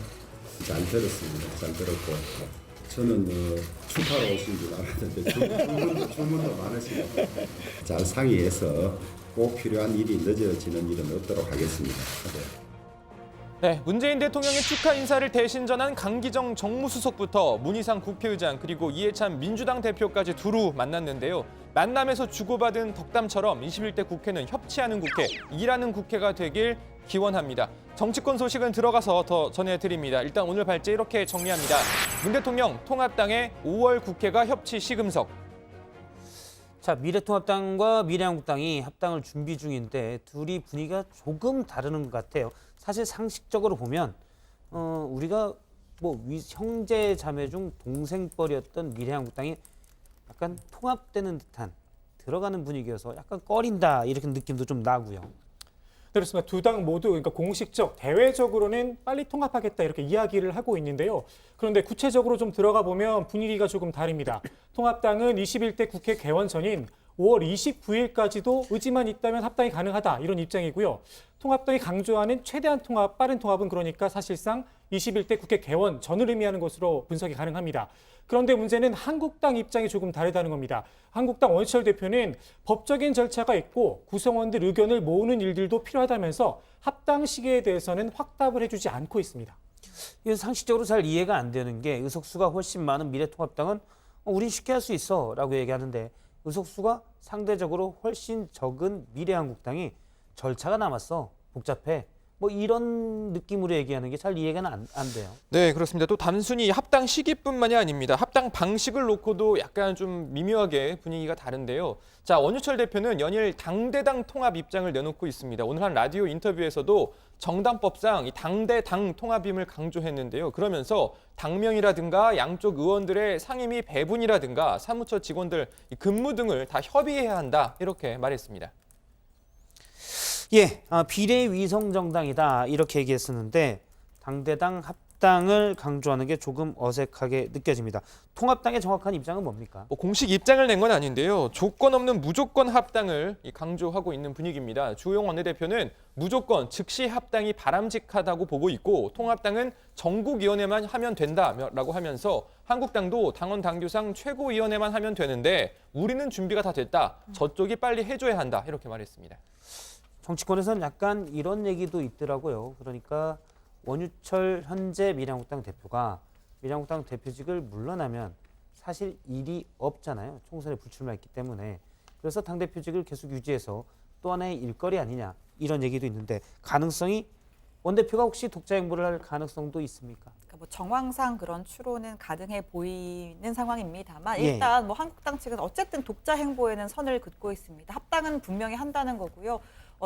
Speaker 9: 잘 들었습니다. 잘 들었고 저는 축하로 오신 줄 알았는데 주문도 많으시고 잘 상의해서 꼭 필요한 일이 늦어지는 일은 없도록 하겠습니다.
Speaker 5: 네, 문재인 대통령의 축하 인사를 대신 전한 강기정 정무수석부터 문희상 국회의장 그리고 이해찬 민주당 대표까지 두루 만났는데요. 만남에서 주고받은 덕담처럼 21대 국회는 협치하는 국회, 일하는 국회가 되길 기원합니다. 정치권 소식은 들어가서 더 전해드립니다. 일단 오늘 발제 이렇게 정리합니다. 문 대통령 통합당의 5월 국회가 협치 시금석.
Speaker 1: 자, 미래통합당과 미래한국당이 합당을 준비 중인데 둘이 분위기가 조금 다르는 것 같아요. 사실 상식적으로 보면 우리가 뭐 형제 자매 중 동생뻘이었던 미래한국당이 약간 통합되는 듯한 들어가는 분위기여서 약간 꺼린다 이렇게 느낌도 좀 나고요.
Speaker 3: 그렇습니다. 두 당 모두 그러니까 공식적, 대외적으로는 빨리 통합하겠다 이렇게 이야기를 하고 있는데요. 그런데 구체적으로 좀 들어가 보면 분위기가 조금 다릅니다. 통합당은 21대 국회 개원 전인 5월 29일까지도 의지만 있다면 합당이 가능하다 이런 입장이고요. 통합당이 강조하는 최대한 통합, 빠른 통합은 그러니까 사실상 21대 국회 개원 전을 의미하는 것으로 분석이 가능합니다. 그런데 문제는 한국당 입장이 조금 다르다는 겁니다. 한국당 원희철 대표는 법적인 절차가 있고 구성원들 의견을 모으는 일들도 필요하다면서 합당 시기에 대해서는 확답을 해주지 않고 있습니다.
Speaker 1: 이게 상식적으로 잘 이해가 안 되는 게 의석수가 훨씬 많은 미래통합당은 우린 쉽게 할 수 있어 라고 얘기하는데 의석수가 상대적으로 훨씬 적은 미래한국당이 절차가 남았어. 복잡해. 뭐 이런 느낌으로 얘기하는 게 잘 이해가 안 돼요.
Speaker 5: 네, 그렇습니다. 또 단순히 합당 시기뿐만이 아닙니다. 합당 방식을 놓고도 약간 좀 미묘하게 분위기가 다른데요. 자, 원유철 대표는 연일 당대당 통합 입장을 내놓고 있습니다. 오늘 한 라디오 인터뷰에서도 정당법상 이 당대당 통합임을 강조했는데요. 그러면서 당명이라든가 양쪽 의원들의 상임위 배분이라든가 사무처 직원들 근무 등을 다 협의해야 한다, 이렇게 말했습니다.
Speaker 1: 예, 비례위성정당이다 이렇게 얘기했었는데 당대당 합당을 강조하는 게 조금 어색하게 느껴집니다. 통합당의 정확한 입장은 뭡니까?
Speaker 5: 공식 입장을 낸 건 아닌데요. 조건 없는 무조건 합당을 강조하고 있는 분위기입니다. 주호영 원내대표는 무조건 즉시 합당이 바람직하다고 보고 있고 통합당은 전국위원회만 하면 된다라고 하면서 한국당도 당원 당규상 최고위원회만 하면 되는데 우리는 준비가 다 됐다. 저쪽이 빨리 해줘야 한다. 이렇게 말했습니다.
Speaker 1: 정치권에서는 약간 이런 얘기도 있더라고요. 그러니까 원유철 현재 미래한국당 대표가 미래한국당 대표직을 물러나면 사실 일이 없잖아요. 총선에 불출마했기 때문에. 그래서 당대표직을 계속 유지해서 또 하나의 일거리 아니냐 이런 얘기도 있는데 가능성이 원대표가 혹시 독자 행보를 할 가능성도 있습니까?
Speaker 4: 그러니까 뭐 정황상 그런 추론은 가능해 보이는 상황입니다만
Speaker 1: 예.
Speaker 4: 일단 뭐 한국당 측은 어쨌든 독자 행보에는 선을 긋고 있습니다. 합당은 분명히 한다는 거고요.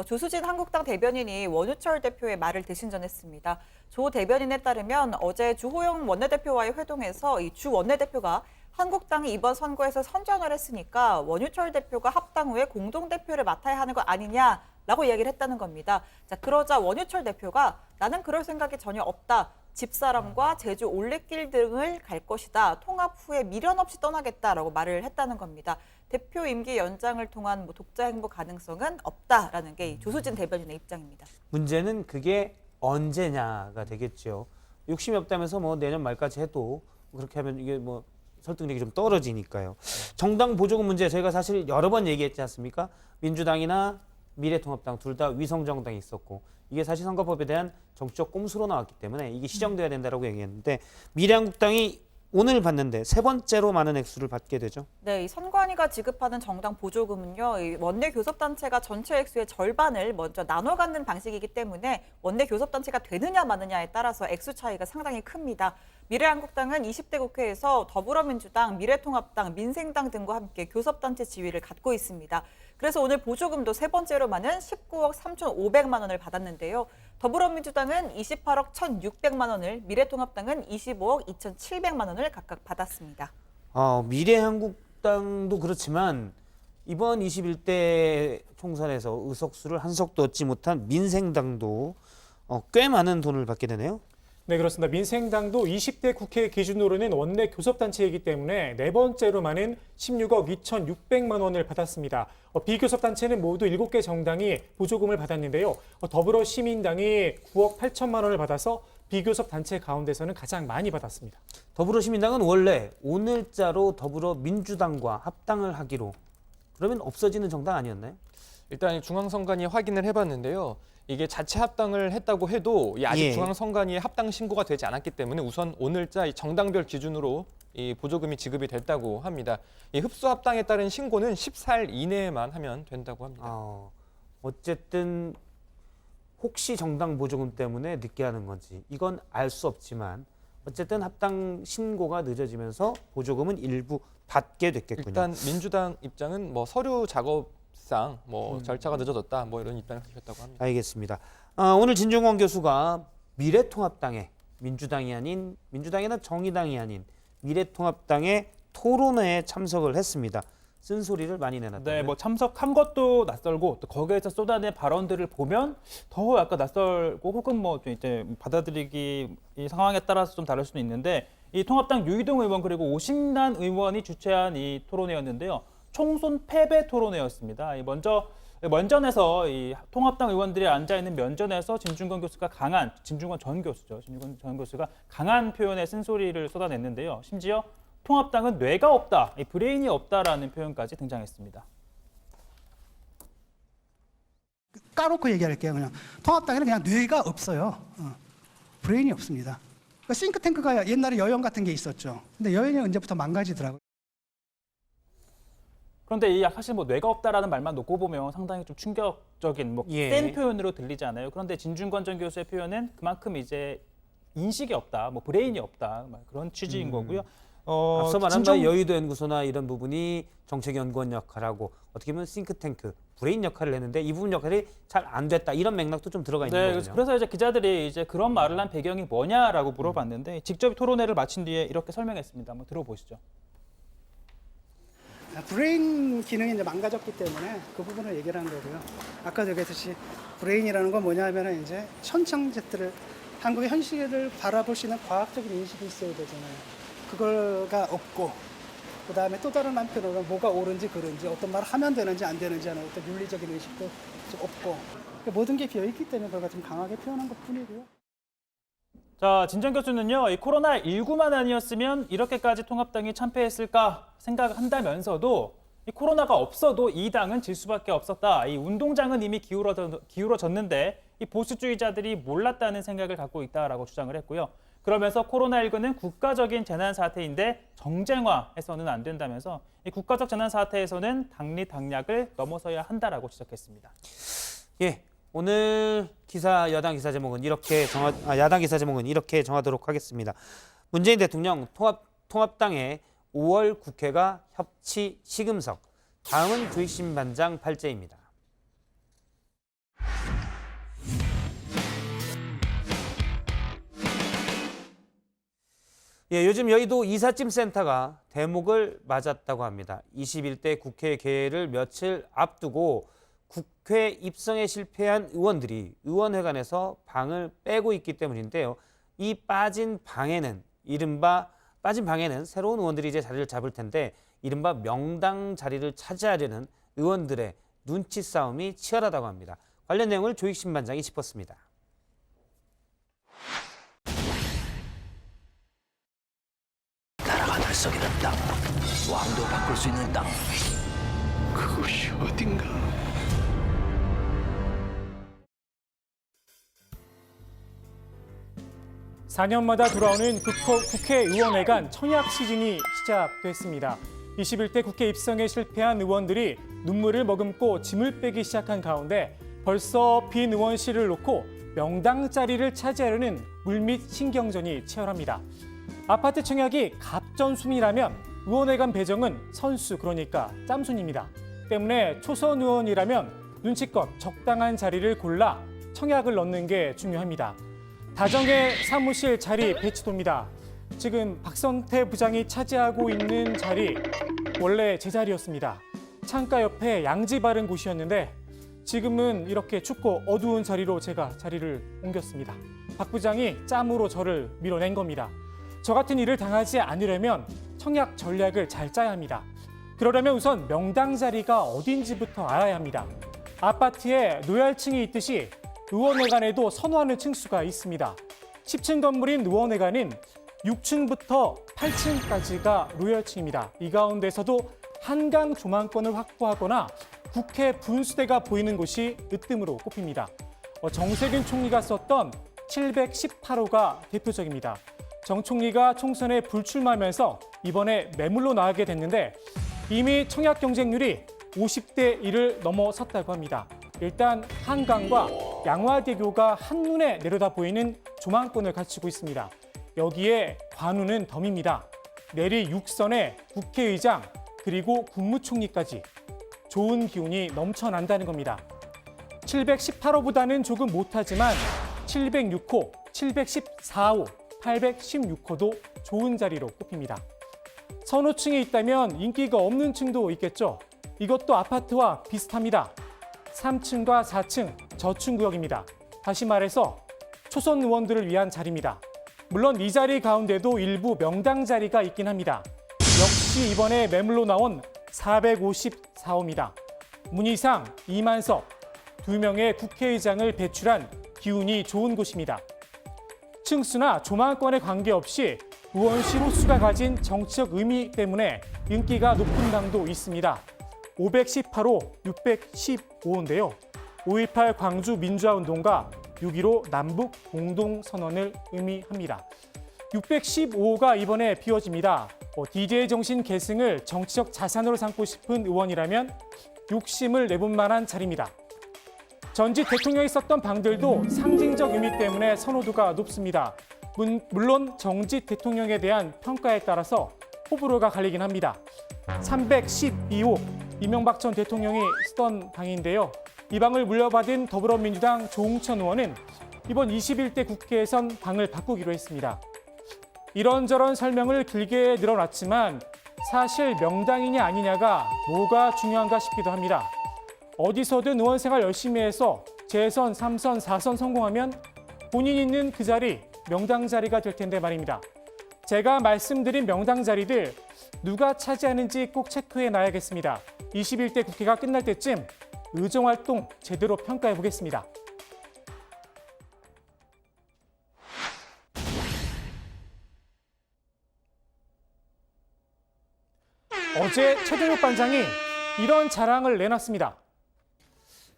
Speaker 4: 조수진 한국당 대변인이 원유철 대표의 말을 대신전했습니다. 조 대변인에 따르면 어제 주호영 원내대표와의 회동에서 이 주 원내대표가 한국당이 이번 선거에서 선전을 했으니까 원유철 대표가 합당 후에 공동대표를 맡아야 하는 거 아니냐라고 이야기를 했다는 겁니다. 자, 그러자 원유철 대표가 나는 그럴 생각이 전혀 없다. 집사람과 제주 올레길 등을 갈 것이다. 통합 후에 미련 없이 떠나겠다라고 말을 했다는 겁니다. 대표 임기 연장을 통한 독자 행보 가능성은 없다라는 게 조수진 대변인의 입장입니다.
Speaker 1: 문제는 그게 언제냐가 되겠죠. 욕심이 없다면서 뭐 내년 말까지 해도 그렇게 하면 이게 뭐 설득력이 좀 떨어지니까요. 정당 보조금 문제 저희가 사실 여러 번 얘기했지 않습니까? 민주당이나 미래통합당 둘 다 위성정당이 있었고 이게 사실 선거법에 대한 정치적 꼼수로 나왔기 때문에 이게 시정돼야 된다라고 얘기했는데 미래한국당이 오늘 받는데 세 번째로 많은 액수를 받게 되죠.
Speaker 4: 네, 이 선관위가 지급하는 정당 보조금은요, 이 원내 교섭단체가 전체 액수의 절반을 먼저 나눠 갖는 방식이기 때문에 원내 교섭단체가 되느냐 마느냐에 따라서 액수 차이가 상당히 큽니다. 미래한국당은 20대 국회에서 더불어민주당, 미래통합당, 민생당 등과 함께 교섭단체 지위를 갖고 있습니다. 그래서 오늘 보조금도 세 번째로 많은 19억 3,500만 원을 받았는데요. 더불어민주당은 28억 1,600만 원을, 미래통합당은 25억 2,700만 원을 각각 받았습니다.
Speaker 1: 미래한국당도 그렇지만 이번 21대 총선에서 의석수를 한석도 얻지 못한 민생당도 꽤 많은 돈을 받게 되네요.
Speaker 3: 네, 그렇습니다. 민생당도 20대 국회 기준으로는 원내 교섭단체이기 때문에 네 번째로 많은 16억 2,600만 원을 받았습니다. 비교섭단체는 모두 7개 정당이 보조금을 받았는데요. 더불어시민당이 9억 8천만 원을 받아서 비교섭단체 가운데서는 가장 많이 받았습니다.
Speaker 1: 더불어시민당은 원래 오늘자로 더불어민주당과 합당을 하기로, 그러면 없어지는 정당 아니었나요?
Speaker 5: 일단 중앙선관위 확인을 해봤는데요. 이게 자체 합당을 했다고 해도 아직 중앙선관위에 합당 신고가 되지 않았기 때문에 우선 오늘자 이 정당별 기준으로 이 보조금이 지급이 됐다고 합니다. 이 흡수 합당에 따른 신고는 14일 이내에만 하면 된다고 합니다.
Speaker 1: 어쨌든 혹시 정당 보조금 때문에 늦게 하는 건지 이건 알 수 없지만 어쨌든 합당 신고가 늦어지면서 보조금은 일부 받게 됐겠군요.
Speaker 5: 일단 민주당 입장은 뭐 서류 작업상 절차가 늦어졌다 이런 입장을 밝혔다고 합니다.
Speaker 1: 알겠습니다. 오늘 진중권 교수가 미래통합당의 민주당이나 정의당이 아닌 미래통합당의 토론회에 참석을 했습니다. 쓴소리를 많이 내놨다고요?
Speaker 2: 네, 참석한 것도 낯설고 또 거기에서 쏟아낸 발언들을 보면 더 약간 낯설고 혹은 좀 이제 받아들이기 이 상황에 따라서 좀 다를 수도 있는데 이 통합당 유이동 의원 그리고 오신환 의원이 주최한 이 토론회였는데요. 총선 패배 토론회였습니다. 면전에서 이 통합당 의원들이 앉아 있는 면전에서 진중권 전 교수가 강한 표현의 쓴소리를 쏟아냈는데요. 심지어 통합당은 뇌가 없다, 브레인이 없다라는 표현까지 등장했습니다.
Speaker 14: 까놓고 얘기할게요. 그냥 통합당에는 그냥 뇌가 없어요. 브레인이 없습니다. 싱크탱크가 옛날에 여영 같은 게 있었죠. 근데 여영이 언제부터 망가지더라고요.
Speaker 2: 그런데 이 사실 뭐 뇌가 없다라는 말만 놓고 보면 상당히 좀 충격적인 뭐 센 표현으로 들리잖아요. 그런데 진중권 전 교수의 표현은 그만큼 이제 인식이 없다, 뭐 브레인이 없다 그런 취지인 거고요.
Speaker 1: 앞서 말한 바에 여의도 연구소나 이런 부분이 정책연구원 역할하고 어떻게 보면 싱크탱크, 브레인 역할을 했는데 이 부분 역할이 잘 안 됐다 이런 맥락도 좀 들어가 있는 거거든요.
Speaker 2: 그래서 이제 기자들이 이제 그런 말을 한 배경이 뭐냐라고 물어봤는데 직접 토론회를 마친 뒤에 이렇게 설명했습니다. 한번 들어보시죠.
Speaker 14: 브레인 기능이 이제 망가졌기 때문에 그 부분을 얘기를 한 거고요. 아까 얘기했듯이 브레인이라는 건 뭐냐면은 이제 천창제들을 한국의 현실을 바라볼 수 있는 과학적인 인식이 있어야 되잖아요. 그거가 없고 그다음에 또 다른 한편으로는 뭐가 옳은지 그른지 어떤 말을 하면 되는지 안 되는지 하는 어떤 윤리적인 의식도 좀 없고 모든 게 비어있기 때문에 그걸 좀 강하게 표현한 것뿐이고요.
Speaker 2: 자, 진정 교수는요, 이 코로나19만 아니었으면 이렇게까지 통합당이 참패했을까 생각한다면서도 이 코로나가 없어도 이 당은 질 수밖에 없었다. 이 운동장은 이미 기울어졌는데 이 보수주의자들이 몰랐다는 생각을 갖고 있다라고 주장을 했고요. 그러면서 코로나19는 국가적인 재난 사태인데 정쟁화해서는 안 된다면서 이 국가적 재난 사태에서는 당리 당략을 넘어서야 한다라고 지적했습니다.
Speaker 1: 예, 오늘 야당 기사 제목은 이렇게 정하도록 하겠습니다. 문재인 대통령 통합당의 5월 국회가 협치 시금석. 다음은 조익신 반장 발제입니다. 예, 요즘 여의도 이삿짐 센터가 대목을 맞았다고 합니다. 21대 국회 개회를 며칠 앞두고 국회 입성에 실패한 의원들이 의원회관에서 방을 빼고 있기 때문인데요. 이 빠진 방에는 새로운 의원들이 이제 자리를 잡을 텐데 이른바 명당 자리를 차지하려는 의원들의 눈치 싸움이 치열하다고 합니다. 관련 내용을 조익신 반장이 짚었습니다.
Speaker 15: 나라가 들썩이는 땅, 왕도 바꿀 수 있는 땅, 그것이 어딘가.
Speaker 3: (4년마다) 돌아오는 국회의원회관 청약 시즌이 시작됐습니다. 21대 국회 입성에 실패한 의원들이 눈물을 머금고 짐을 빼기 시작한 가운데 벌써 빈 의원실을 놓고 명당 자리를 차지하려는 물밑 신경전이 치열합니다. 아파트 청약이 갑전순이라면 의원회관 배정은 선수, 그러니까 짬순입니다. 때문에 초선 의원이라면 눈치껏 적당한 자리를 골라 청약을 넣는 게 중요합니다. 다정의 사무실 자리 배치도입니다. 지금 박선태 부장이 차지하고 있는 자리 원래 제 자리였습니다. 창가 옆에 양지 바른 곳이었는데 지금은 이렇게 춥고 어두운 자리로 제가 자리를 옮겼습니다. 박 부장이 짬으로 저를 밀어낸 겁니다. 저 같은 일을 당하지 않으려면 청약 전략을 잘 짜야 합니다. 그러려면 우선 명당 자리가 어딘지부터 알아야 합니다. 아파트에 노열층이 있듯이 의원회관에도 선호하는 층수가 있습니다. 10층 건물인 의원회관은 6층부터 8층까지가 노열층입니다. 이 가운데서도 한강 조망권을 확보하거나 국회 분수대가 보이는 곳이 으뜸으로 꼽힙니다. 정세균 총리가 썼던 718호가 대표적입니다. 정 총리가 총선에 불출마하면서 이번에 매물로 나가게 됐는데 이미 청약 경쟁률이 50대 1을 넘어섰다고 합니다. 일단 한강과 양화대교가 한눈에 내려다 보이는 조망권을 갖추고 있습니다. 여기에 관우는 덤입니다. 내리 6선에 국회의장 그리고 국무총리까지 좋은 기운이 넘쳐난다는 겁니다. 718호보다는 조금 못하지만 706호, 714호, 816호도 좋은 자리로 꼽힙니다. 선호층이 있다면 인기가 없는 층도 있겠죠. 이것도 아파트와 비슷합니다. 3층과 4층 저층 구역입니다. 다시 말해서 초선 의원들을 위한 자리입니다. 물론 이 자리 가운데도 일부 명당 자리가 있긴 합니다. 역시 이번에 매물로 나온 454호입니다. 문희상, 이만석, 2명의 국회의장을 배출한 기운이 좋은 곳입니다. 층수나 조망권에 관계없이 의원실 호수가 가진 정치적 의미 때문에 인기가 높은 당도 있습니다. 518호, 615호인데요. 5.18 광주 민주화운동과 6.15 남북 공동선언을 의미합니다. 615호가 이번에 비워집니다. DJ 정신 계승을 정치적 자산으로 삼고 싶은 의원이라면 욕심을 내볼 만한 자리입니다. 전직 대통령이 썼던 방들도 상징적 의미 때문에 선호도가 높습니다. 물론 정직 대통령에 대한 평가에 따라서 호불호가 갈리긴 합니다. 312호 이명박 전 대통령이 쓰던 방인데요. 이 방을 물려받은 더불어민주당 조홍천 의원은 이번 21대 국회에선 방을 바꾸기로 했습니다. 이런저런 설명을 길게 늘어놨지만 사실 명당이냐 아니냐가 뭐가 중요한가 싶기도 합니다. 어디서든 의원 생활 열심히 해서 재선, 3선, 4선 성공하면 본인 있는 그 자리, 명당 자리가 될 텐데 말입니다. 제가 말씀드린 명당 자리들 누가 차지하는지 꼭 체크해 놔야겠습니다. 21대 국회가 끝날 때쯤 의정활동 제대로 평가해 보겠습니다. 어제 최동욱 반장이 이런 자랑을 내놨습니다.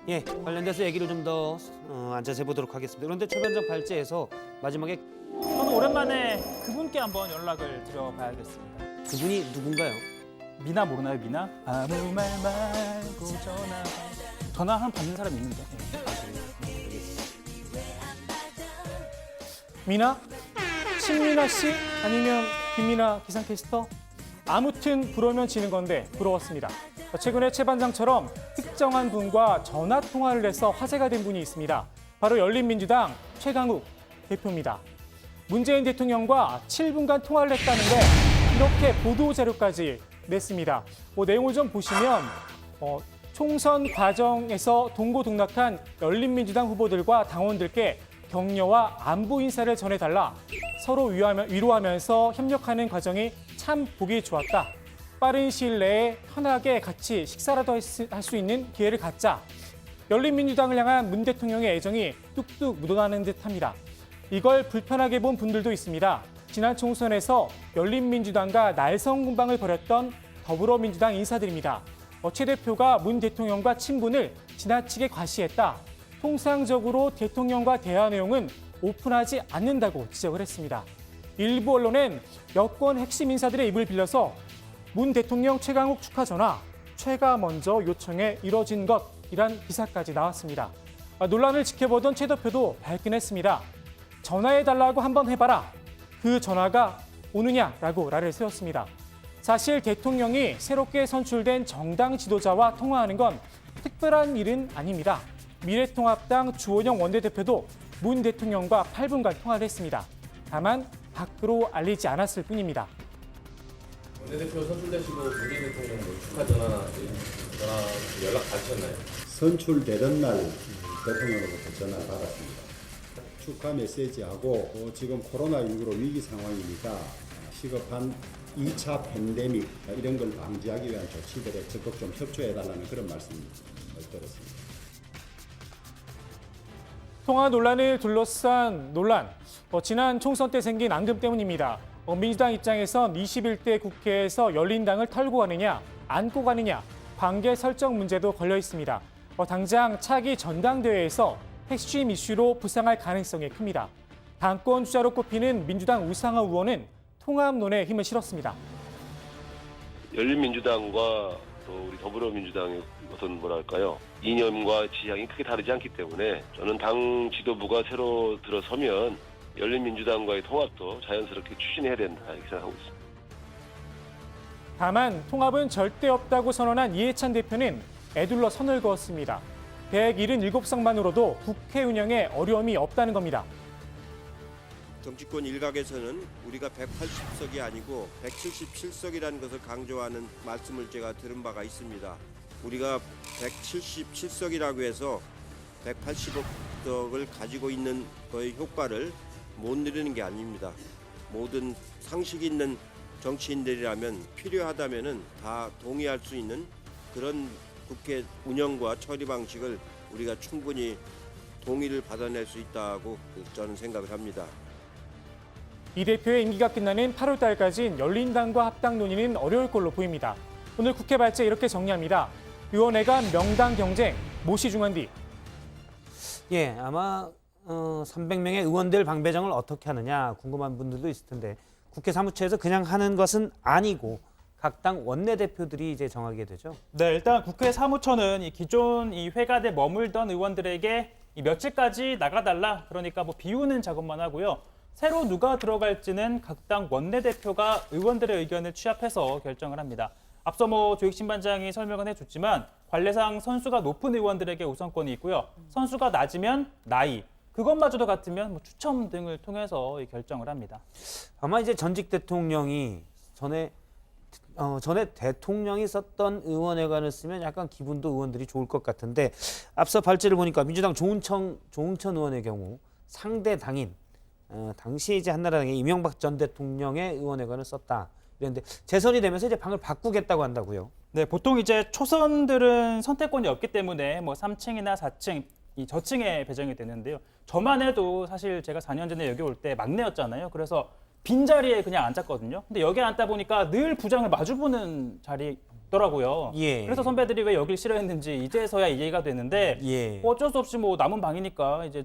Speaker 1: 예, 관련돼서 얘기를 좀 더 앉아서 해보도록 하겠습니다. 그런데 최 반장 발제에서 마지막에
Speaker 2: 저는 오랜만에 그분께 한번 연락을 드려봐야겠습니다.
Speaker 1: 그분이 누군가요?
Speaker 2: 미나 모르나요, 미나? 아무 말 말고 전화 한 받는 사람이 있는데.
Speaker 3: 미나? 신미나 씨? 아니면 김미나 기상캐스터? 아무튼 부러우면 지는 건데 부러웠습니다. 최근에 최 반장처럼 특정한 분과 전화 통화를 해서 화제가 된 분이 있습니다. 바로 열린민주당 최강욱 대표입니다. 문재인 대통령과 7분간 통화를 했다는데 이렇게 보도자료까지 냈습니다. 내용을 좀 보시면 총선 과정에서 동고동락한 열린민주당 후보들과 당원들께 격려와 안부 인사를 전해달라. 서로 위로하면서 협력하는 과정이 참 보기 좋았다. 빠른 시일 내에 편하게 같이 식사라도 할 수 있는 기회를 갖자. 열린민주당을 향한 문 대통령의 애정이 뚝뚝 묻어나는 듯합니다. 이걸 불편하게 본 분들도 있습니다. 지난 총선에서 열린민주당과 날성군방을 벌였던 더불어민주당 인사들입니다. 최 대표가 문 대통령과 친분을 지나치게 과시했다. 통상적으로 대통령과 대화 내용은 오픈하지 않는다고 지적을 했습니다. 일부 언론엔 여권 핵심 인사들의 입을 빌려서 문 대통령 최강욱 축하 전화, 최가 먼저 요청해 이뤄진 것이란 기사까지 나왔습니다. 논란을 지켜보던 최 대표도 발끈했습니다. 전화해달라고 한번 해봐라. 그 전화가 오느냐라고 라를 세웠습니다. 사실 대통령이 새롭게 선출된 정당 지도자와 통화하는 건 특별한 일은 아닙니다. 미래통합당 주호영 원내대표도 문 대통령과 8분간 통화를 했습니다. 다만 밖으로 알리지 않았을 뿐입니다.
Speaker 16: 원내대표 선출되시고 문재인 대통령 축하 전화 연락 받으셨나요?
Speaker 9: 선출되던 날 대통령으로부터 전화를 받았습니다. 축하 메시지하고 지금 코로나19로 위기 상황이니까 시급한 2차 팬데믹 이런 걸 방지하기 위한 조치들에 적극 좀 협조해달라는 그런 말씀을 들었습니다.
Speaker 3: 통화 논란을 둘러싼 논란, 지난 총선 때 생긴 앙금 때문입니다. 민주당 입장에선 21대 국회에서 열린당을 털고 가느냐, 안고 가느냐, 관계 설정 문제도 걸려 있습니다. 당장 차기 전당대회에서 핵심 이슈로 부상할 가능성이 큽니다. 당권 주자로 꼽히는 민주당 우상호 의원은 통합론에 힘을 실었습니다.
Speaker 17: 열린민주당과 또 우리 더불어민주당의 어떤 뭐랄까요, 이념과 지향이 크게 다르지 않기 때문에 저는 당 지도부가 새로 들어서면 열린민주당과의 통합도 자연스럽게 추진해야 된다 이렇게 생각하고 있습니다.
Speaker 3: 다만 통합은 절대 없다고 선언한 이해찬 대표는 에둘러 선을 그었습니다. 177석만으로도 국회 운영에 어려움이 없다는 겁니다.
Speaker 18: 정치권 일각에서는 우리가 180석이 아니고 177석이라는 것을 강조하는 말씀을 제가 들은 바가 있습니다. 우리가 177석이라고 해서 180석을 가지고 있는 거의 효과를 못 누리는 게 아닙니다. 모든 상식 있는 정치인들이라면 필요하다면은 다 동의할 수 있는 그런 국회 운영과 처리 방식을 우리가 충분히 동의를 받아낼 수 있다고 저는 생각을 합니다.
Speaker 3: 이 대표의 임기가 끝나는 8월 달까지는 열린당과 합당 논의는 어려울 걸로 보입니다. 오늘 국회 발제 이렇게 정리합니다. 의원회 간 명당 경쟁 모시 중한 뒤.
Speaker 1: 예, 아마 300명의 의원들 방 배정을 어떻게 하느냐 궁금한 분들도 있을 텐데 국회 사무처에서 그냥 하는 것은 아니고 각 당 원내대표들이 이제 정하게 되죠.
Speaker 2: 네, 일단 국회 사무처는 이 기존 이 회관에 머물던 의원들에게 이 며칠까지 나가달라 그러니까 뭐 비우는 작업만 하고요. 새로 누가 들어갈지는 각 당 원내대표가 의원들의 의견을 취합해서 결정을 합니다. 앞서 뭐 조익신 반장이 설명을 해줬지만 관례상 선수가 높은 의원들에게 우선권이 있고요. 선수가 낮으면 나이, 그것마저도 같으면 뭐 추첨 등을 통해서 결정을 합니다.
Speaker 1: 아마 이제 전직 대통령이 전에 대통령이 썼던 의원회관을 쓰면 약간 기분도 의원들이 좋을 것 같은데 앞서 발제를 보니까 민주당 조응천 의원의 경우 상대 당인 당시 이제 한나라당의 이명박 전 대통령의 의원회관을 썼다. 이랬는데 재선이 되면서 이제 방을 바꾸겠다고 한다고요.
Speaker 2: 네, 보통 이제 초선들은 선택권이 없기 때문에 뭐 3층이나 4층 이 저층에 배정이 되는데요. 저만 해도 사실 제가 4년 전에 여기 올 때 막내였잖아요. 그래서 빈자리에 그냥 앉았거든요. 근데 여기 앉다 보니까 늘 부장을 마주보는 자리더라고요.
Speaker 1: 예.
Speaker 2: 그래서 선배들이 왜 여길 싫어했는지 이제서야 이해가 되는데
Speaker 1: 예.
Speaker 2: 어쩔 수 없이 뭐 남은 방이니까 이제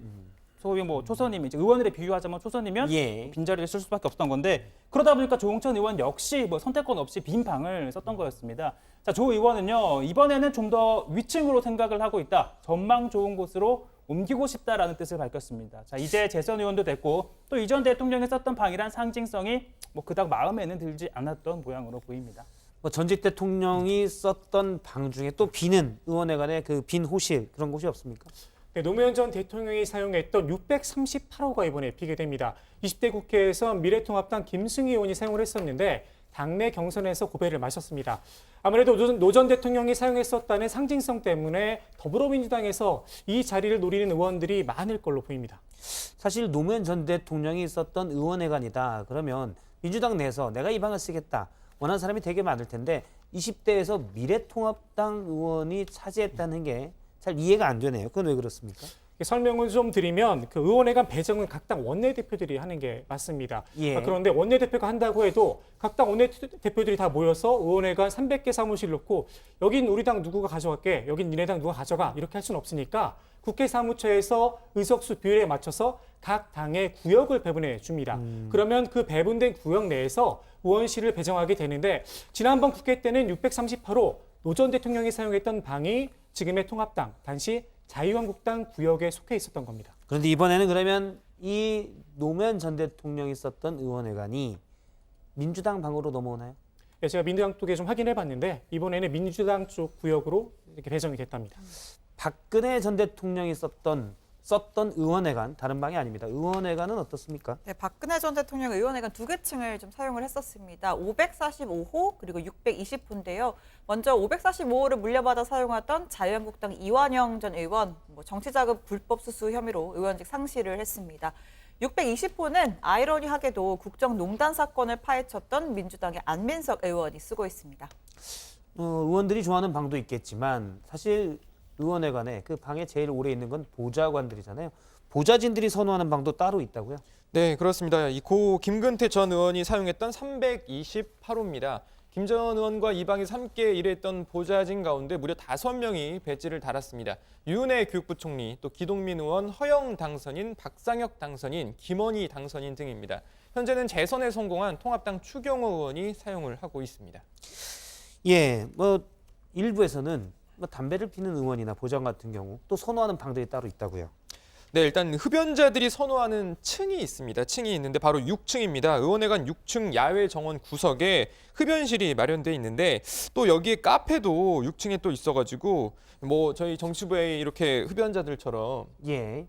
Speaker 2: 소위 뭐 초선이면 이제 의원들에 비유하자면 초선이면
Speaker 1: 예.
Speaker 2: 빈자리를 쓸 수밖에 없었던 건데 그러다 보니까 조응천 의원 역시 뭐 선택권 없이 빈 방을 썼던 거였습니다. 자, 조 의원은요 이번에는 좀 더 위층으로 생각을 하고 있다. 전망 좋은 곳으로 옮기고 싶다라는 뜻을 밝혔습니다. 자, 이제 재선 의원도 됐고 또 이전 대통령이 썼던 방이란 상징성이 뭐 그닥 마음에는 들지 않았던 모양으로 보입니다.
Speaker 1: 뭐 전직 대통령이 썼던 방 중에 또 비는 의원회관에 그 빈 호실 그런 곳이 없습니까?
Speaker 3: 네, 노무현 전 대통령이 사용했던 638호가 이번에 비게됩니다. 20대 국회에서 미래통합당 김승희 의원이 사용을 했었는데 당내 경선에서 고배를 마셨습니다. 아무래도 노 전 대통령이 사용했었다는 상징성 때문에 더불어민주당에서 이 자리를 노리는 의원들이 많을 걸로 보입니다.
Speaker 1: 사실 노무현 전 대통령이 썼던 의원회관이다. 그러면 민주당 내에서 내가 이 방을 쓰겠다. 원하는 사람이 되게 많을 텐데 20대에서 미래통합당 의원이 차지했다는 게 잘 이해가 안 되네요. 그건 왜 그렇습니까?
Speaker 3: 설명을 좀 드리면 그 의원회관 배정은 각 당 원내대표들이 하는 게 맞습니다.
Speaker 1: 예.
Speaker 3: 그런데 원내대표가 한다고 해도 각 당 원내대표들이 다 모여서 의원회관 300개 사무실 놓고 여긴 우리 당 누구가 가져갈게, 여긴 니네 당 누가 가져가 이렇게 할 수는 없으니까 국회 사무처에서 의석수 비율에 맞춰서 각 당의 구역을 배분해 줍니다. 그러면 그 배분된 구역 내에서 의원실을 배정하게 되는데 지난번 국회 때는 638호 노 전 대통령이 사용했던 방이 지금의 통합당, 당시 자유한국당 구역에 속해 있었던 겁니다.
Speaker 1: 그런데 이번에는 그러면 이 노무현 전 대통령이 썼던 의원회관이 민주당 방으로 넘어오나요?
Speaker 3: 네, 제가 민주당 쪽에 좀 확인해 봤는데 이번에는 민주당 쪽 구역으로 이렇게 배정이 됐답니다.
Speaker 1: 박근혜 전 대통령이 썼던 의원회관 다른 방이 아닙니다. 의원회관은 어떻습니까?
Speaker 4: 네, 박근혜 전 대통령 의원회관 2개 층을 좀 사용을 했었습니다. 545호 그리고 620호인데요. 먼저 545호를 물려받아 사용하던 자유한국당 이완영 전 의원 정치자금 불법 수수 혐의로 의원직 상실을 했습니다. 620호는 아이러니하게도 국정농단 사건을 파헤쳤던 민주당의 안민석 의원이 쓰고 있습니다.
Speaker 1: 의원들이 좋아하는 방도 있겠지만 사실 의원회관에 그 방에 제일 오래 있는 건 보좌관들이잖아요. 보좌진들이 선호하는 방도 따로 있다고요?
Speaker 5: 네, 그렇습니다. 이 고 김근태 전 의원이 사용했던 328호입니다. 김 전 의원과 이 방에서 함께 일했던 보좌진 가운데 무려 5명이 배지를 달았습니다. 유은혜 교육부총리, 또 기동민 의원, 허영 당선인, 박상혁 당선인, 김원희 당선인 등입니다. 현재는 재선에 성공한 통합당 추경호 의원이 사용을 하고 있습니다.
Speaker 1: 예, 일부에서는 담배를 피는 의원이나 보좌관 같은 경우 또 선호하는 방들이 따로 있다고요.
Speaker 5: 네, 일단 흡연자들이 선호하는 층이 있습니다. 층이 있는데 바로 6층입니다. 의원회관 6층 야외 정원 구석에 흡연실이 마련돼 있는데 또 여기에 카페도 6층에 또 있어가지고 뭐 저희 정치부에 이렇게 흡연자들처럼
Speaker 1: 예.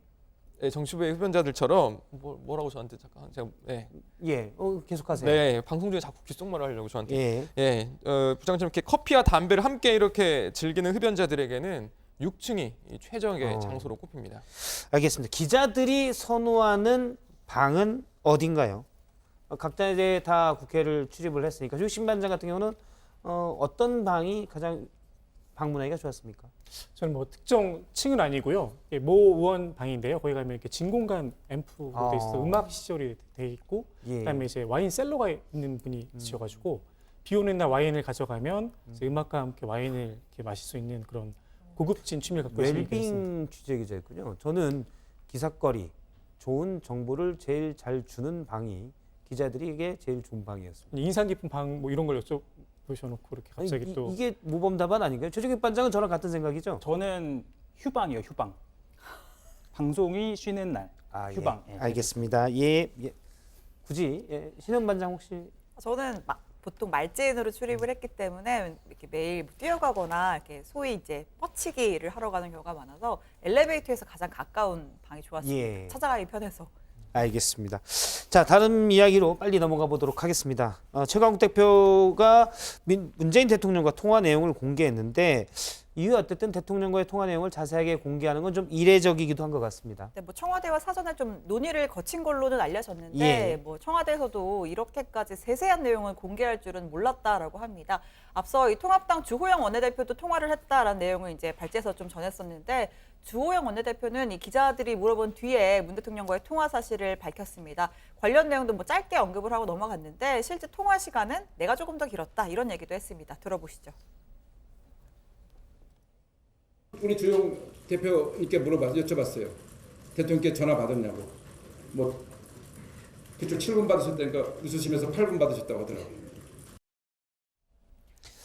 Speaker 5: 네, 정치부의 흡연자들처럼 뭐라고 저한테 잠깐 제가
Speaker 1: 계속하세요.
Speaker 5: 네, 방송 중에 자꾸 귓속말을 하려고 저한테. 부장처럼 이렇게 커피와 담배를 함께 이렇게 즐기는 흡연자들에게는 6층이 최적의 장소로 꼽힙니다.
Speaker 1: 알겠습니다. 기자들이 선호하는 방은 어딘가요? 각자 이제 다 국회를 출입을 했으니까 조익신 반장 같은 경우는 어떤 방이 가장 방문하기가 좋았습니까?
Speaker 3: 저는 특정 층은 아니고요. 모 의원 방인데요. 거기 가면 이렇게 진공관 앰프로 돼 있어서 음악 시설이 돼 있고, 그다음에 이제 와인 셀러가 있는 분이 있으셔가지고 비 오는 날 와인을 가져가면 이제 음악과 함께 와인을 이렇게 마실 수 있는 그런 고급진 취미를 갖고 계시는 분이 있습니다.
Speaker 1: 웰빙 취재 기자였군요. 저는 기사거리, 좋은 정보를 제일 잘 주는 방이 기자들에게 제일 좋은 방이었습니다.
Speaker 3: 인상 깊은 방 뭐 이런 걸 여쭤보셔놓고 이렇게 갑자기
Speaker 1: 아니,
Speaker 3: 또
Speaker 1: 이게 모범 답안 아닌가요? 최종익 반장은 저랑 같은 생각이죠?
Speaker 2: 저는 휴방이요, 휴방. 방송이 쉬는 날, 휴방.
Speaker 1: 예, 알겠습니다. 예, 굳이 신현 반장 혹시
Speaker 4: 저는 보통 말지인으로 출입을 했기 때문에 이렇게 매일 뛰어가거나 이렇게 소위 이제 뻗치기를 하러 가는 경우가 많아서 엘리베이터에서 가장 가까운 방이 좋았습니다.
Speaker 1: 예.
Speaker 4: 찾아가기 편해서.
Speaker 1: 알겠습니다. 자, 다른 이야기로 빨리 넘어가 보도록 하겠습니다. 최강욱 대표가 문재인 대통령과 통화 내용을 공개했는데 이후 어쨌든 대통령과의 통화 내용을 자세하게 공개하는 건 좀 이례적이기도 한 것 같습니다.
Speaker 4: 네, 뭐 청와대와 사전에 좀 논의를 거친 걸로는 알려졌는데
Speaker 1: 예.
Speaker 4: 뭐 청와대에서도 이렇게까지 세세한 내용을 공개할 줄은 몰랐다라고 합니다. 앞서 이 통합당 주호영 원내대표도 통화를 했다라는 내용을 이제 발제해서 좀 전했었는데 주호영 원내대표는 이 기자들이 물어본 뒤에 문 대통령과의 통화 사실을 밝혔습니다. 관련 내용도 뭐 짧게 언급을 하고 넘어갔는데 실제 통화 시간은 내가 조금 더 길었다 이런 얘기도 했습니다. 들어보시죠.
Speaker 8: 우리 주영 대표님께 여쭤봤어요. 대통령께 전화 받았냐고. 뭐 그쪽 7분 받으셨다니까 웃으시면서 8분 받으셨다고 하더라고요.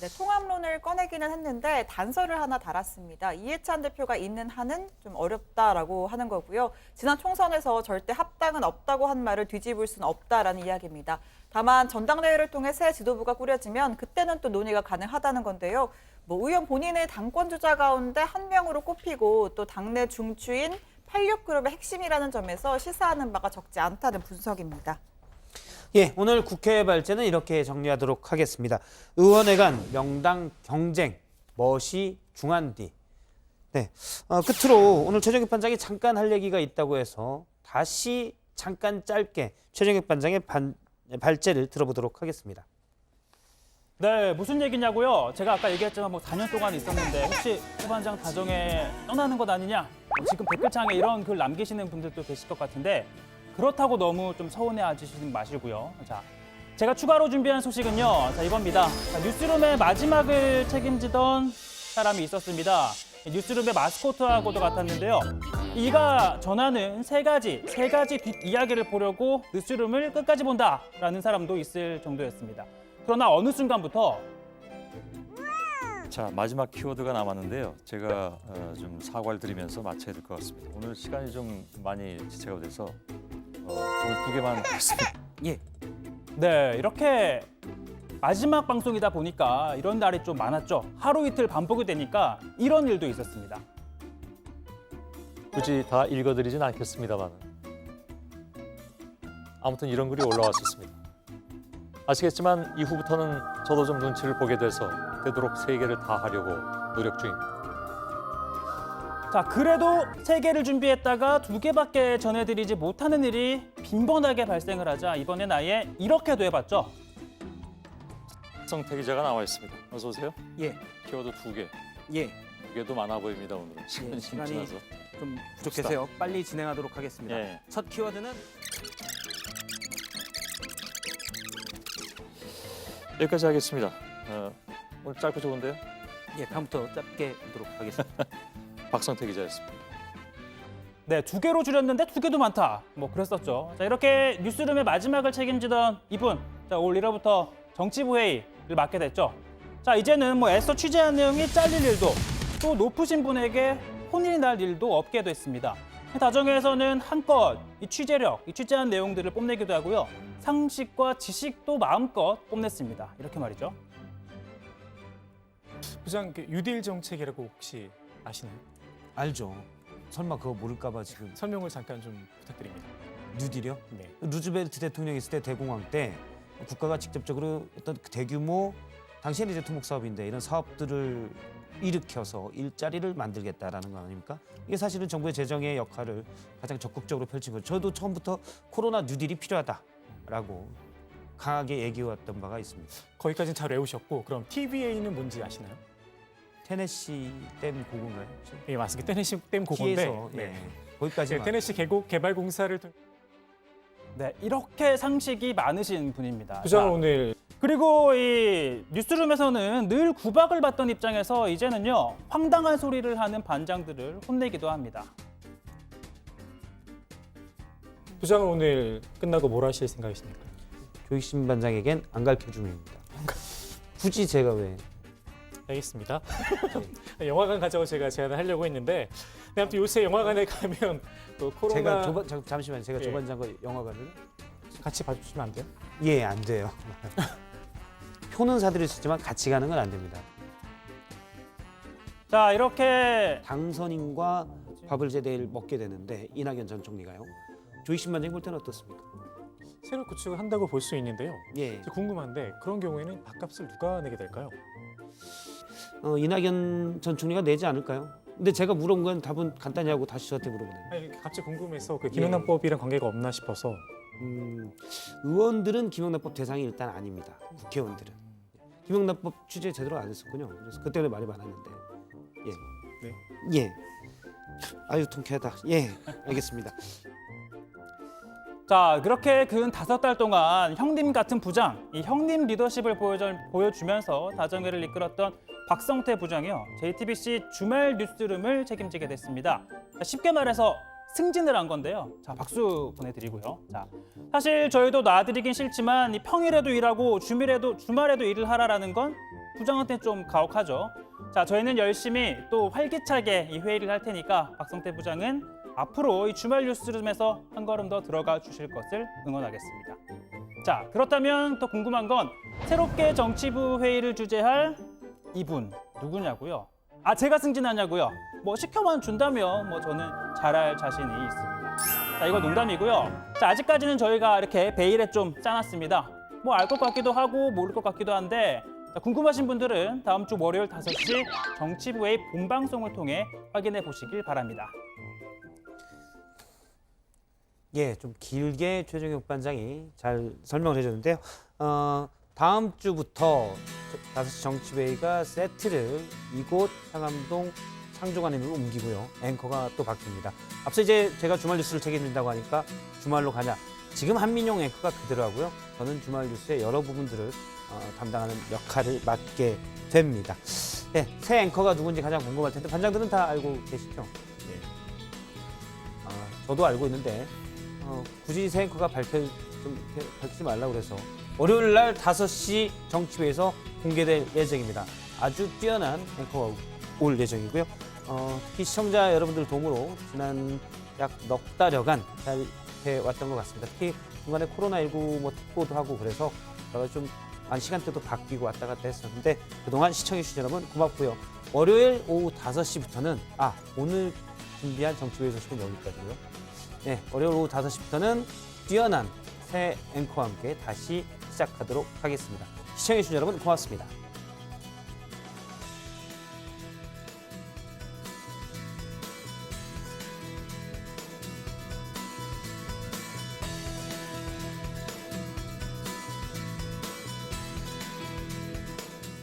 Speaker 4: 네, 통합론을 꺼내기는 했는데 단서를 하나 달았습니다. 이해찬 대표가 있는 한은 좀 어렵다라고 하는 거고요. 지난 총선에서 절대 합당은 없다고 한 말을 뒤집을 수는 없다라는 이야기입니다. 다만 전당대회를 통해 새 지도부가 꾸려지면 그때는 또 논의가 가능하다는 건데요. 뭐 의원 본인의 당권 주자 가운데 한 명으로 꼽히고 또 당내 중추인 86그룹의 핵심이라는 점에서 시사하는 바가 적지 않다는 분석입니다.
Speaker 1: 예, 오늘 국회 발제는 이렇게 정리하도록 하겠습니다. 의원회관 명당 경쟁, 멋이 중한디. 네, 끝으로 오늘 최종익 반장이 잠깐 할 얘기가 있다고 해서 다시 잠깐 짧게 최종익 반장의 발제를 들어보도록 하겠습니다.
Speaker 2: 네, 무슨 얘기냐고요? 제가 아까 얘기했지만 뭐 4년 동안 있었는데 혹시 최 반장 다정에 떠나는 것 아니냐? 지금 댓글창에 이런 글 남기시는 분들도 계실 것 같은데 그렇다고 너무 좀 서운해하시지 마시고요. 자, 제가 추가로 준비한 소식은요. 자, 이겁니다. 자, 뉴스룸의 마지막을 책임지던 사람이 있었습니다. 뉴스룸의 마스코트하고도 같았는데요. 이가 전하는 세 가지 뒷이야기를 보려고 뉴스룸을 끝까지 본다라는 사람도 있을 정도였습니다. 그러나 어느 순간부터
Speaker 6: 자, 마지막 키워드가 남았는데요. 제가 좀 사과를 드리면서 마쳐야 될 것 같습니다. 오늘 시간이 좀 많이 지체가 돼서 오늘 2개만 했습니다.
Speaker 1: 예.
Speaker 2: 네, 이렇게 마지막 방송이다 보니까 이런 날이 좀 많았죠. 하루 이틀 반복이 되니까 이런 일도 있었습니다.
Speaker 6: 굳이 다 읽어드리진 않겠습니다만 아무튼 이런 글이 올라왔었습니다. 아시겠지만 이후부터는 저도 좀 눈치를 보게 돼서 되도록 3개를 다 하려고 노력 중입니다.
Speaker 2: 자, 그래도 3개를 준비했다가 2개밖에 전해드리지 못하는 일이 빈번하게 발생을 하자 이번엔 아예 이렇게도 해봤죠.
Speaker 6: 박성태 기자가 나와 있습니다. 어서 오세요.
Speaker 1: 예.
Speaker 6: 키워드 2개.
Speaker 1: 예.
Speaker 6: 2개도 많아 보입니다 오늘은. 시간이 좀 지나서.
Speaker 1: 좀 부족해서요. 빨리 진행하도록 하겠습니다.
Speaker 6: 예.
Speaker 1: 첫 키워드는
Speaker 6: 여기까지 하겠습니다. 오늘 짧고 좋은데요?
Speaker 1: 예, 다음부터 짧게 하도록 하겠습니다.
Speaker 6: 박성태 기자였습니다.
Speaker 2: 네, 2개로 줄였는데 2개도 많다. 뭐 그랬었죠. 자, 이렇게 뉴스룸의 마지막을 책임지던 이분. 자, 올 1화부터 정치부 회의를 맡게 됐죠. 자, 이제는 뭐 애써 취재한 내용이 잘릴 일도 또 높으신 분에게 혼이 날 일도 없게 됐습니다. 다정회에서는 한껏 이 취재력, 이 취재한 내용들을 뽐내기도 하고요. 상식과 지식도 마음껏 뽐냈습니다. 이렇게 말이죠.
Speaker 3: 부장 뉴딜 정책이라고 혹시 아시나요?
Speaker 1: 알죠. 설마 그거 모를까 봐 지금
Speaker 3: 설명을 잠깐 좀 부탁드립니다.
Speaker 1: 뉴딜이요?
Speaker 3: 네.
Speaker 1: 루즈벨트 대통령이 있을 때 대공황 때 국가가 직접적으로 어떤 대규모 당시에는 이제 토목 사업인데 이런 사업들을 일으켜서 일자리를 만들겠다라는 거 아닙니까? 이게 사실은 정부의 재정의 역할을 가장 적극적으로 펼친 거죠. 저도 처음부터 코로나 뉴딜이 필요하다라고 강하게 얘기해왔던 바가 있습니다.
Speaker 3: 거기까지는 잘 외우셨고 그럼 TVA는 뭔지 아시나요?
Speaker 1: 테네시 댐 고고인가요?
Speaker 3: 예, 맞습니다. 테네시 댐 고고인데
Speaker 1: 피해서, 예. 거기까지
Speaker 3: 네, 테네시 개발 공사를
Speaker 2: 네, 이렇게 상식이 많으신 분입니다.
Speaker 3: 부장
Speaker 2: 자,
Speaker 3: 오늘
Speaker 2: 그리고 이 뉴스룸에서는 늘 구박을 받던 입장에서 이제는요 황당한 소리를 하는 반장들을 혼내기도 합니다.
Speaker 3: 부장은 오늘 끝나고 뭘 하실 생각이십니까?
Speaker 1: 조익신 반장에겐 안 가르쳐 줌입니다. 굳이 제가 왜?
Speaker 3: 알겠습니다. 영화관 가자고 제가 제안을 하려고 했는데 아무튼 요새 영화관에 가면 또 코로나
Speaker 1: 잠시만요. 제가 조 반장과 영화관을
Speaker 3: 같이 봐주시면 안 돼요?
Speaker 1: 예, 안 돼요. 표는 사드릴 수 있지만 같이 가는 건 안 됩니다.
Speaker 2: 자, 이렇게
Speaker 1: 당선인과 밥을 제대로 먹게 되는데 이낙연 전 총리가요. 조익신 반장이 볼 때는 어떻습니까?
Speaker 3: 새로 구축을 한다고 볼 수 있는데요.
Speaker 1: 예.
Speaker 3: 궁금한데 그런 경우에는 밥값을 누가 내게 될까요?
Speaker 1: 이낙연 전 총리가 내지 않을까요? 근데 제가 물어본 건 답은 간단히 하고 다시 저한테 물어보네요.
Speaker 3: 아니, 갑자기 궁금해서 그 김영란법이랑 관계가 없나 싶어서.
Speaker 1: 의원들은 김영란법 대상이 일단 아닙니다. 국회의원들은. 김영란법 취재 제대로 안 했었군요. 그래서 그 때문에 말이 많았는데. 예.
Speaker 3: 네.
Speaker 1: 예. 아유 통쾌하다. 예. 알겠습니다.
Speaker 2: 자, 그렇게 근 5달 동안 형님 같은 부장, 이 형님 리더십을 보여주면서 다정회를 이끌었던 박성태 부장이요. JTBC 주말 뉴스룸을 책임지게 됐습니다. 자, 쉽게 말해서 승진을 한 건데요. 자, 박수 보내드리고요. 자, 사실 저희도 놔드리긴 싫지만 이 평일에도 일하고 주말에도 일을 하라라는 건 부장한테 좀 가혹하죠. 자, 저희는 열심히 또 활기차게 이 회의를 할 테니까 박성태 부장은 앞으로 이 주말 뉴스룸에서 한 걸음 더 들어가 주실 것을 응원하겠습니다. 자, 그렇다면 또 궁금한 건 새롭게 정치부 회의를 주재할 이분 누구냐고요? 아, 제가 승진하냐고요? 뭐 시켜만 준다면 뭐 저는 잘할 자신이 있습니다. 자, 이거 농담이고요. 자, 아직까지는 저희가 이렇게 베일에 좀 짜놨습니다. 뭐 알 것 같기도 하고 모를 것 같기도 한데 자, 궁금하신 분들은 다음 주 월요일 5시 정치부의 본방송을 통해 확인해 보시길 바랍니다.
Speaker 1: 예, 좀 길게 최종혁 반장이 잘 설명을 해줬는데요. 다음 주부터 5시 정치회의가 세트를 이곳 상암동 창조관으로 옮기고요. 앵커가 또 바뀝니다. 앞서 이제 제가 주말 뉴스를 책임진다고 하니까 주말로 가냐. 지금 한민용 앵커가 그대로 하고요. 저는 주말 뉴스의 여러 부분들을 담당하는 역할을 맡게 됩니다. 네, 새 앵커가 누군지 가장 궁금할 텐데 반장들은 다 알고 계시죠? 네. 저도 알고 있는데 굳이 새 앵커가 밝히지 말라고 그래서 월요일 날 5시 정치부에서 공개될 예정입니다. 아주 뛰어난 앵커가 올 예정이고요. 특히 시청자 여러분들 도움으로 지난 약 넉 달여간 잘 해왔던 것 같습니다. 특히 중간에 코로나19 뭐 특보도 하고 그래서 제가 좀 시간대도 바뀌고 왔다 갔다 했었는데 그동안 시청해주신 여러분 고맙고요. 월요일 오후 5시부터는 오늘 준비한 정치부의 소식은 여기까지고요. 네, 월요일 오후 5시부터는 뛰어난 새 앵커와 함께 다시 시작하도록 하겠습니다. 시청해주신 여러분 고맙습니다.